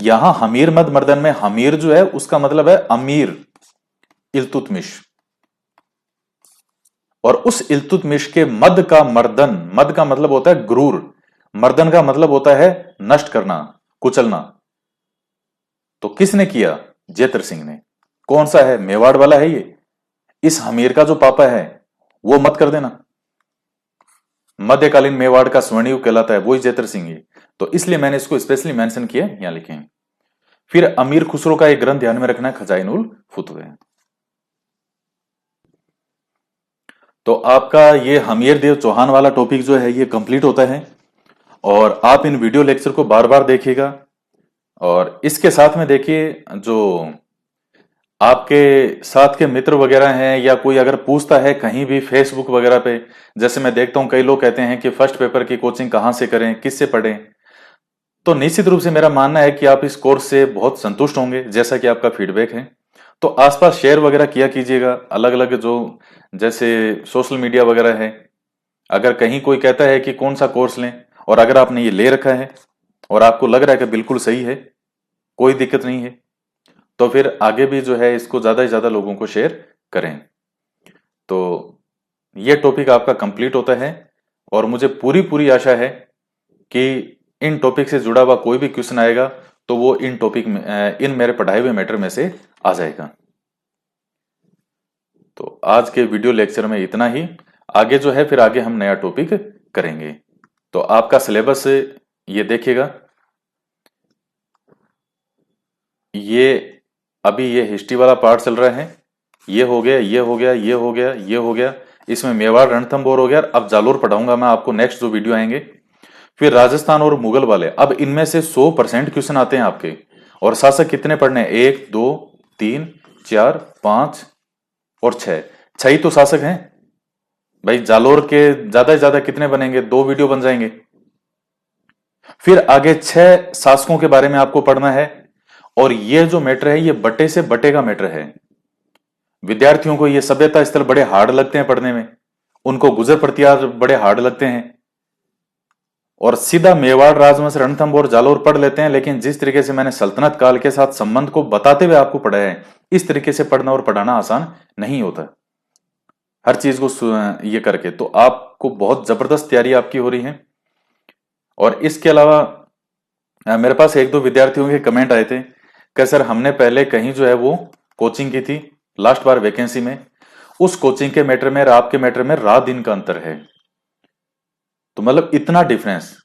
यहां हमीर मद मर्दन में हमीर जो है उसका मतलब है अमीर इल्तुतमिश, और उस इल्तुतमिश के मद का मर्दन, मद का मतलब होता है गुरूर, मर्दन का मतलब होता है नष्ट करना, कुचलना। तो किसने किया? जेतर सिंह ने। कौन सा है? मेवाड़ वाला है ये। इस हमीर का जो पापा है वो मत कर देना, मध्यकालीन मेवाड़ का स्वर्णयुग कहलाता है, वही जेतर सिंह है। तो इसलिए मैंने इसको स्पेशली मेंशन किया, यहां लिखे हैं। फिर अमीर खुसरो का एक ग्रंथ ध्यान में रखना है, खजाइनुल फुतवे। तो आपका ये हमीर देव चौहान वाला टॉपिक जो है ये कंप्लीट होता है, और आप इन वीडियो लेक्चर को बार बार देखिएगा। और इसके साथ में देखिए, जो आपके साथ के मित्र वगैरह हैं या कोई अगर पूछता है कहीं भी फेसबुक वगैरह पे, जैसे मैं देखता हूं कई लोग कहते हैं कि फर्स्ट पेपर की कोचिंग कहां से करें, किससे पढ़ें, तो निश्चित रूप से मेरा मानना है कि आप इस कोर्स से बहुत संतुष्ट होंगे, जैसा कि आपका फीडबैक है। तो आसपास शेयर वगैरह किया कीजिएगा, अलग अलग जो जैसे सोशल मीडिया वगैरह है। अगर कहीं कोई कहता है कि कौन सा कोर्स लें, और अगर आपने ये ले रखा है और आपको लग रहा है कि बिल्कुल सही है, कोई दिक्कत नहीं है, तो फिर आगे भी जो है इसको ज्यादा से ज्यादा लोगों को शेयर करें। तो ये टॉपिक आपका कंप्लीट होता है और मुझे पूरी पूरी आशा है कि इन टॉपिक से जुड़ा हुआ कोई भी क्वेश्चन आएगा तो वो इन टॉपिक में इन मेरे पढ़ाए हुए मैटर में से आ जाएगा। तो आज के वीडियो लेक्चर में इतना ही। आगे जो है फिर आगे हम नया टॉपिक करेंगे। तो आपका सिलेबस ये देखिएगा, ये अभी ये हिस्ट्री वाला पार्ट चल रहा है, ये हो गया, ये हो गया, ये हो गया, ये हो गया, इसमें मेवाड़ रणथंभौर हो गया। अब जालोर पढ़ाऊंगा मैं आपको नेक्स्ट जो वीडियो आएंगे। फिर राजस्थान और मुगल वाले, अब इनमें से 100% क्वेश्चन आते हैं आपके। और शासक कितने पढ़ने हैं? 1 2 3 4 5 और 6, 6 ही तो शासक हैं भाई। जालोर के ज्यादा से ज्यादा कितने बनेंगे? 2 वीडियो बन जाएंगे। फिर आगे 6 शासकों के बारे में आपको पढ़ना है। और ये जो मैटर है ये बटे से बटे का मैटर है। विद्यार्थियों को ये सभ्यता स्थल बड़े हार्ड लगते हैं पढ़ने में, उनको गुजर प्रतिहार बड़े हार्ड लगते हैं और सीधा मेवाड़ राजवंश रणथंभौर जालोर पढ़ लेते हैं। लेकिन जिस तरीके से मैंने सल्तनत काल के साथ संबंध को बताते हुए आपको पढ़ाया है, इस तरीके से पढ़ना और पढ़ाना आसान नहीं होता हर चीज को ये करके। तो आपको बहुत जबरदस्त तैयारी आपकी हो रही है। और इसके अलावा मेरे पास 1-2 विद्यार्थियों के कमेंट आए थे कि सर हमने पहले कहीं जो है वो कोचिंग की थी लास्ट बार वैकेंसी में, उस कोचिंग के मैटर में और आपके मैटर में रात दिन का अंतर है। तो मतलब इतना डिफरेंस।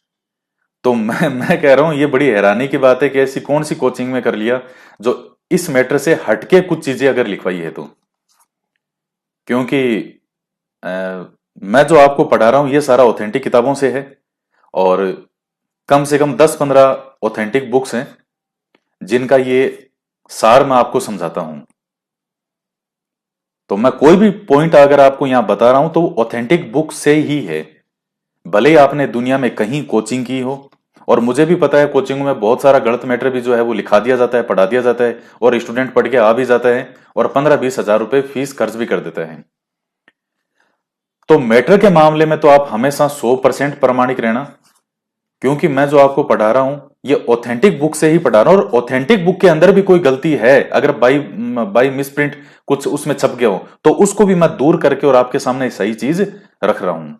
तो मैं कह रहा हूं ये बड़ी हैरानी की बात है कि ऐसी कौन सी कोचिंग में कर लिया जो इस मैटर से हटके कुछ चीजें अगर लिखवाई है तो। क्योंकि मैं जो आपको पढ़ा रहा हूं ये सारा ऑथेंटिक किताबों से है और कम से कम 10-15 ऑथेंटिक बुक्स हैं जिनका ये सार मैं आपको समझाता हूं। तो मैं कोई भी पॉइंट अगर आपको यहां बता रहा हूं तो ऑथेंटिक बुक से ही है, भले ही आपने दुनिया में कहीं कोचिंग की हो। और मुझे भी पता है कोचिंग में बहुत सारा गलत मैटर भी जो है वो लिखा दिया जाता है, पढ़ा दिया जाता है और स्टूडेंट पढ़ के आ भी जाता है और 15-20 हजार रुपए फीस खर्च भी कर देता है। तो मैटर के मामले में तो आप हमेशा 100% प्रामाणिक रहना, क्योंकि मैं जो आपको पढ़ा रहा हूं ये ऑथेंटिक बुक से ही पढ़ा रहा हूं। और ऑथेंटिक बुक के अंदर भी कोई गलती है अगर बाई मिसप्रिंट कुछ उसमें छप गया हो तो उसको भी मैं दूर करके और आपके सामने सही चीज रख रहा हूं।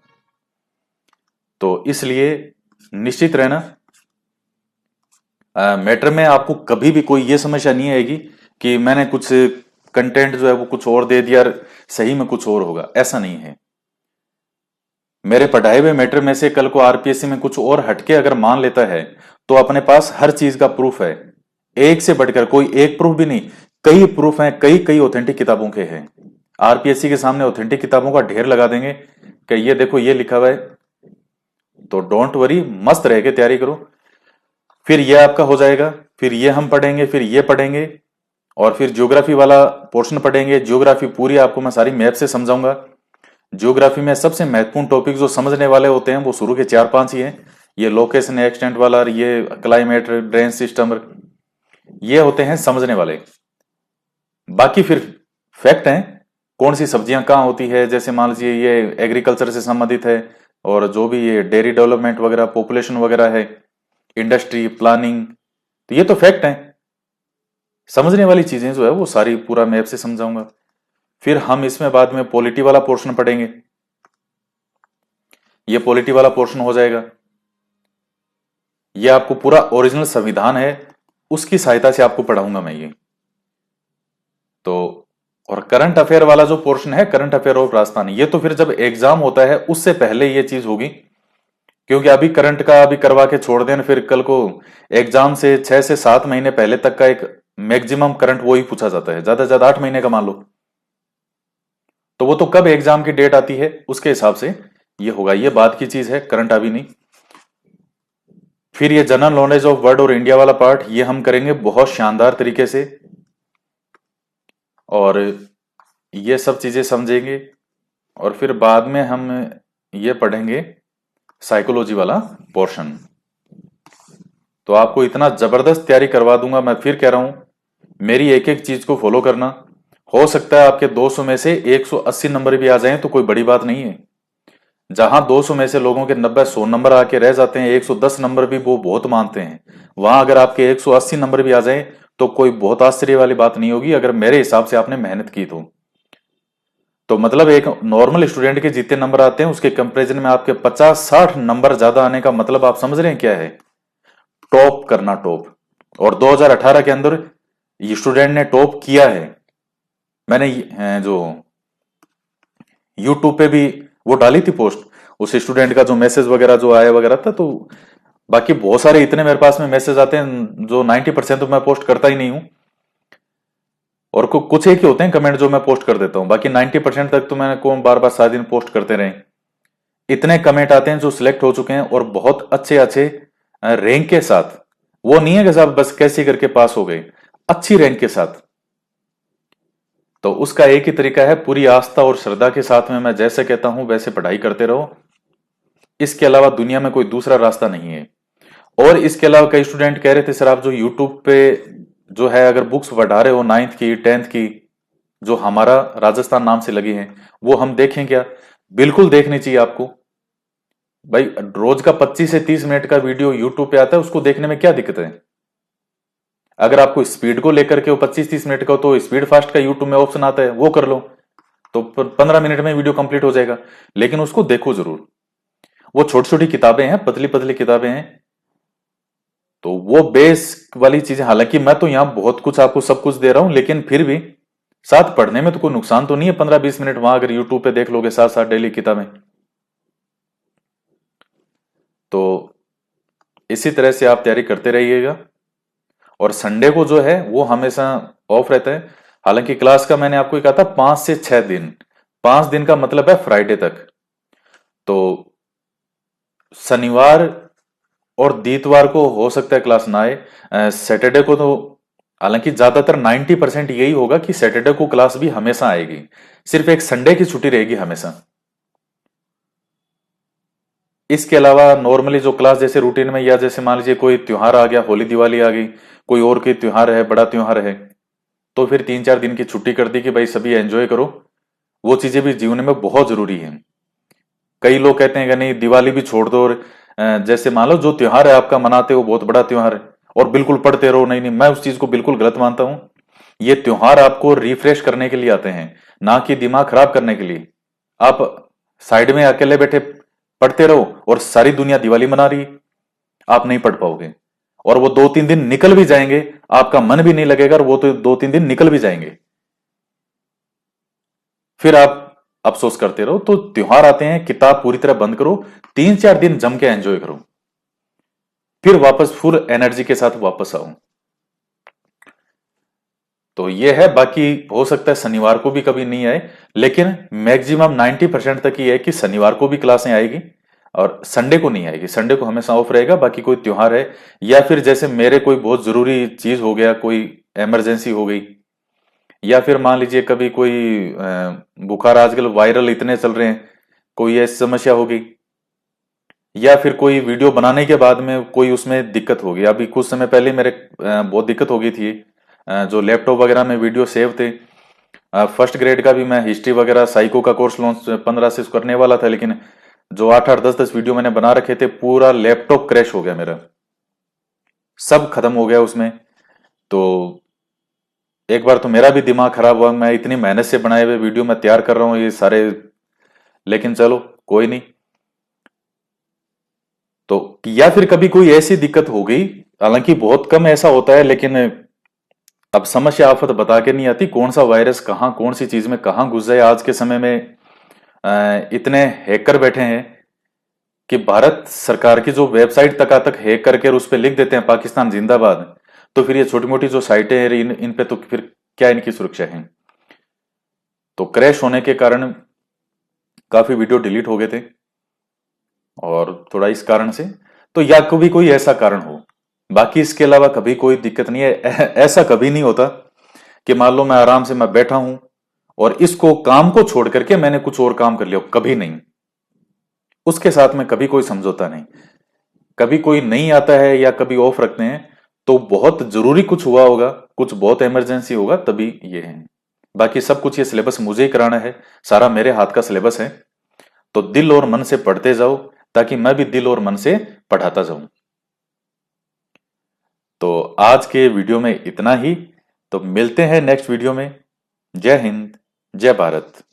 तो इसलिए निश्चित रहना, मैटर में आपको कभी भी कोई ये समस्या नहीं आएगी कि मैंने कुछ कंटेंट जो है वो कुछ और दे दिया, सही में कुछ और होगा, ऐसा नहीं है। मेरे पढ़ाए हुए मैटर में से कल को आरपीएससी में कुछ और हटके अगर मान लेता है तो अपने पास हर चीज का प्रूफ है, एक से बढ़कर कोई एक प्रूफ भी नहीं, कई प्रूफ हैं, कई कई ऑथेंटिक किताबों के हैं। आरपीएससी के सामने ऑथेंटिक किताबों का ढेर लगा देंगे कि ये देखो ये लिखा हुआ है। तो डोंट वरी, मस्त रह के तैयारी करो। फिर ये आपका हो जाएगा, फिर ये हम पढ़ेंगे, फिर ये पढ़ेंगे और फिर ज्योग्राफी वाला पोर्शन पढ़ेंगे। ज्योग्राफी पूरी आपको मैं सारी मैप से समझाऊंगा। ज्योग्राफी में सबसे महत्वपूर्ण टॉपिक जो समझने वाले होते हैं वो शुरू के 4-5 ही हैं। ये लोकेशन एक्सटेंट वाला, ये क्लाइमेट, ड्रेन सिस्टम, ये होते हैं समझने वाले। बाकी फिर फैक्ट हैं, कौन सी सब्जियां कहाँ होती है, जैसे मान लीजिए ये एग्रीकल्चर से संबंधित है और जो भी ये डेयरी डेवलपमेंट वगैरह, पॉपुलेशन वगैरह है, इंडस्ट्री प्लानिंग, तो ये तो फैक्ट है। समझने वाली चीजें जो है वो सारी पूरा मैप से समझाऊंगा। फिर हम इसमें बाद में पॉलिटी वाला पोर्शन पढ़ेंगे, ये पॉलिटी वाला पोर्शन हो जाएगा। ये आपको पूरा ओरिजिनल संविधान है उसकी सहायता से आपको पढ़ाऊंगा मैं ये। तो और करंट अफेयर वाला जो पोर्शन है, करंट अफेयर ऑफ राजस्थान, ये तो फिर जब एग्जाम होता है उससे पहले ये चीज होगी। क्योंकि अभी करंट का अभी करवा के छोड़ दें, फिर कल को एग्जाम से 6 से 7 महीने पहले तक का एक मैक्सिमम करंट वो ही पूछा जाता है, ज्यादा से ज्यादा 8 महीने का मान लो। तो वो तो कब एग्जाम की डेट आती है उसके हिसाब से ये होगा, ये बात की चीज है, करंट अभी नहीं। फिर ये जनरल नॉलेज ऑफ वर्ल्ड और इंडिया वाला पार्ट ये हम करेंगे बहुत शानदार तरीके से और ये सब चीजें समझेंगे। और फिर बाद में हम ये पढ़ेंगे साइकोलॉजी वाला पोर्शन। तो आपको इतना जबरदस्त तैयारी करवा दूंगा। मैं फिर कह रहा हूं मेरी एक एक चीज को फॉलो करना। हो सकता है आपके 200 में से 180 नंबर भी आ जाएं तो कोई बड़ी बात नहीं है। जहां 200 में से लोगों के 90-100 नंबर आके रह जाते हैं, 110 नंबर भी वो बहुत मानते हैं, वहां अगर आपके 180 नंबर भी आ जाएं तो कोई बहुत आश्चर्य वाली बात नहीं होगी अगर मेरे हिसाब से आपने मेहनत की तो। तो मतलब एक नॉर्मल स्टूडेंट के जितने नंबर आते हैं उसके कंपैरिजन में आपके 50-60 नंबर ज्यादा आने का मतलब आप समझ रहे हैं क्या है? टॉप करना, टॉप। और 2018 के अंदर ये स्टूडेंट ने टॉप किया है। मैंने जो यूट्यूब पे भी वो डाली थी पोस्ट, उस स्टूडेंट का जो मैसेज वगैरह जो आया वगैरह था। तो बाकी बहुत सारे इतने मेरे पास में मैसेज आते हैं जो 90% तो मैं पोस्ट करता ही नहीं हूं, और कुछ एक ही होते हैं कमेंट जो मैं पोस्ट कर देता हूं, बाकी 90% तक तो मैंने कौन बार बार सारा दिन पोस्ट करते रहे। इतने कमेंट आते हैं जो सिलेक्ट हो चुके हैं और बहुत अच्छे अच्छे रैंक के साथ। वो नहीं है कि साहब बस कैसे करके पास हो गए, अच्छी रैंक के साथ। तो उसका एक ही तरीका है, पूरी आस्था और श्रद्धा के साथ में मैं जैसे कहता हूं वैसे पढ़ाई करते रहो। इसके अलावा दुनिया में कोई दूसरा रास्ता नहीं है। और इसके अलावा कई स्टूडेंट कह रहे थे सर आप जो यूट्यूब पे जो है अगर बुक्स पढ़ा रहे हो 9th की 10th की जो हमारा राजस्थान नाम से लगी हैं, वो हम देखें क्या? बिल्कुल देखनी चाहिए आपको। भाई रोज का 25 से 30 मिनट का वीडियो यूट्यूब पे आता है, उसको देखने में क्या दिक्कत है? अगर आपको स्पीड को लेकर के वो 25-30 मिनट का हो तो स्पीड फास्ट का यूट्यूब में ऑप्शन आता है, वो कर लो, तो 15 मिनट में वीडियो कंप्लीट हो जाएगा। लेकिन उसको देखो जरूर। वो छोटी छोटी किताबें हैं, पतली पतली किताबें हैं, तो वो बेस वाली चीजें, हालांकि मैं तो यहां बहुत कुछ आपको सब कुछ दे रहा हूं, लेकिन फिर भी साथ पढ़ने में तो कोई नुकसान तो नहीं है। 15-20 मिनट वहां अगर यूट्यूब पे देख लोगे साथ साथ डेली किताबें, तो इसी तरह से आप तैयारी करते रहिएगा। और संडे को जो है वो हमेशा ऑफ रहता है। हालांकि क्लास का मैंने आपको कहा था 5 से 6 दिन, 5 दिन का मतलब है फ्राइडे तक। तो शनिवार और दितवार को हो सकता है क्लास ना आए, सैटरडे को तो हालांकि ज्यादातर 90% यही होगा कि सैटरडे को क्लास भी हमेशा आएगी, सिर्फ एक संडे की छुट्टी रहेगी हमेशा। इसके अलावा नॉर्मली जो क्लास जैसे रूटीन में, या जैसे मान लीजिए कोई त्योहार आ गया, होली दिवाली आ गई, कोई और कोई त्योहार है, बड़ा त्योहार है, तो फिर 3-4 दिन की छुट्टी कर दी कि भाई सभी एंजॉय करो। वो चीजें भी जीवन में बहुत जरूरी है। कई लोग कहते हैं कि नहीं दिवाली भी छोड़ दो, और जैसे मान लो जो त्योहार है आपका मनाते हो बहुत बड़ा त्योहार है और बिल्कुल पढ़ते रहो, नहीं नहीं, मैं उस चीज को बिल्कुल गलत मानता हूं। ये त्योहार आपको रिफ्रेश करने के लिए आते हैं, ना कि दिमाग खराब करने के लिए। आप साइड में अकेले बैठे पढ़ते रहो और सारी दुनिया दिवाली मना रही, आप नहीं पढ़ पाओगे। और वो 2-3 दिन निकल भी जाएंगे, आपका मन भी नहीं लगेगा, और वो तो 2-3 दिन निकल भी जाएंगे, फिर आप अफसोस करते रहो। तो त्योहार आते हैं, किताब पूरी तरह बंद करो, 3-4 दिन जम के एंजॉय करो, फिर वापस फुल एनर्जी के साथ वापस आओ। तो ये है। बाकी हो सकता है शनिवार को भी कभी नहीं आए, लेकिन मैक्सिमम 90% तक ये है कि शनिवार को भी क्लासें आएगी और संडे को नहीं आएगी। संडे को हमेशा ऑफ रहेगा। बाकी कोई त्योहार है या फिर जैसे मेरे कोई बहुत जरूरी चीज हो गया, कोई इमरजेंसी हो गई, या फिर मान लीजिए कभी कोई बुखार, आजकल वायरल इतने चल रहे हैं, कोई ऐसी समस्या हो गई, या फिर कोई वीडियो बनाने के बाद में कोई उसमें दिक्कत हो गई। अभी कुछ समय पहले मेरे बहुत दिक्कत हो गई थी, जो लैपटॉप वगैरह में video save the. First grade का भी मैं हिस्ट्री वगैरह साइको का कोर्स लॉन्च 15 से करने वाला था, लेकिन जो 8-8 10-10 वीडियो मैंने बना रखे थे, पूरा लैपटॉप क्रैश हो गया मेरा, सब खत्म हो गया उसमें। तो एक बार तो मेरा भी दिमाग खराब हुआ, मैं इतनी मेहनत से बनाए हुए वीडियो मैं तैयार कर रहा हूँ ये सारे, लेकिन चलो कोई नहीं। तो या फिर कभी कोई ऐसी दिक्कत हो गई, हालांकि बहुत कम ऐसा होता है, लेकिन अब समस्या आफत बता के नहीं आती, कौन सा वायरस कहाँ कौन सी चीज में कहाँ घुस जाए। आज के समय में इतने हैकर बैठे हैं कि भारत सरकार की जो वेबसाइट तक हैक करके और उस पर लिख देते हैं पाकिस्तान जिंदाबाद। तो फिर ये छोटी मोटी जो साइटें हैं इन पे तो फिर क्या इनकी सुरक्षा है? तो क्रैश होने के कारण काफी वीडियो डिलीट हो गए थे, और थोड़ा इस कारण से, तो या कभी कोई ऐसा कारण हो। बाकी इसके अलावा कभी कोई दिक्कत नहीं है। ऐसा कभी नहीं होता कि मान लो मैं आराम से मैं बैठा हूं और इसको काम को छोड़ करके मैंने कुछ और काम कर लिया, कभी नहीं। उसके साथ में कभी कोई समझौता नहीं। कभी कोई नहीं आता है या कभी ऑफ रखते हैं तो बहुत जरूरी कुछ हुआ होगा, कुछ बहुत इमरजेंसी होगा, तभी ये है। बाकी सब कुछ ये सिलेबस मुझे ही कराना है, सारा मेरे हाथ का सिलेबस है। तो दिल और मन से पढ़ते जाओ, ताकि मैं भी दिल और मन से पढ़ाता जाऊं। तो आज के वीडियो में इतना ही। तो मिलते हैं नेक्स्ट वीडियो में। जय हिंद, जय भारत।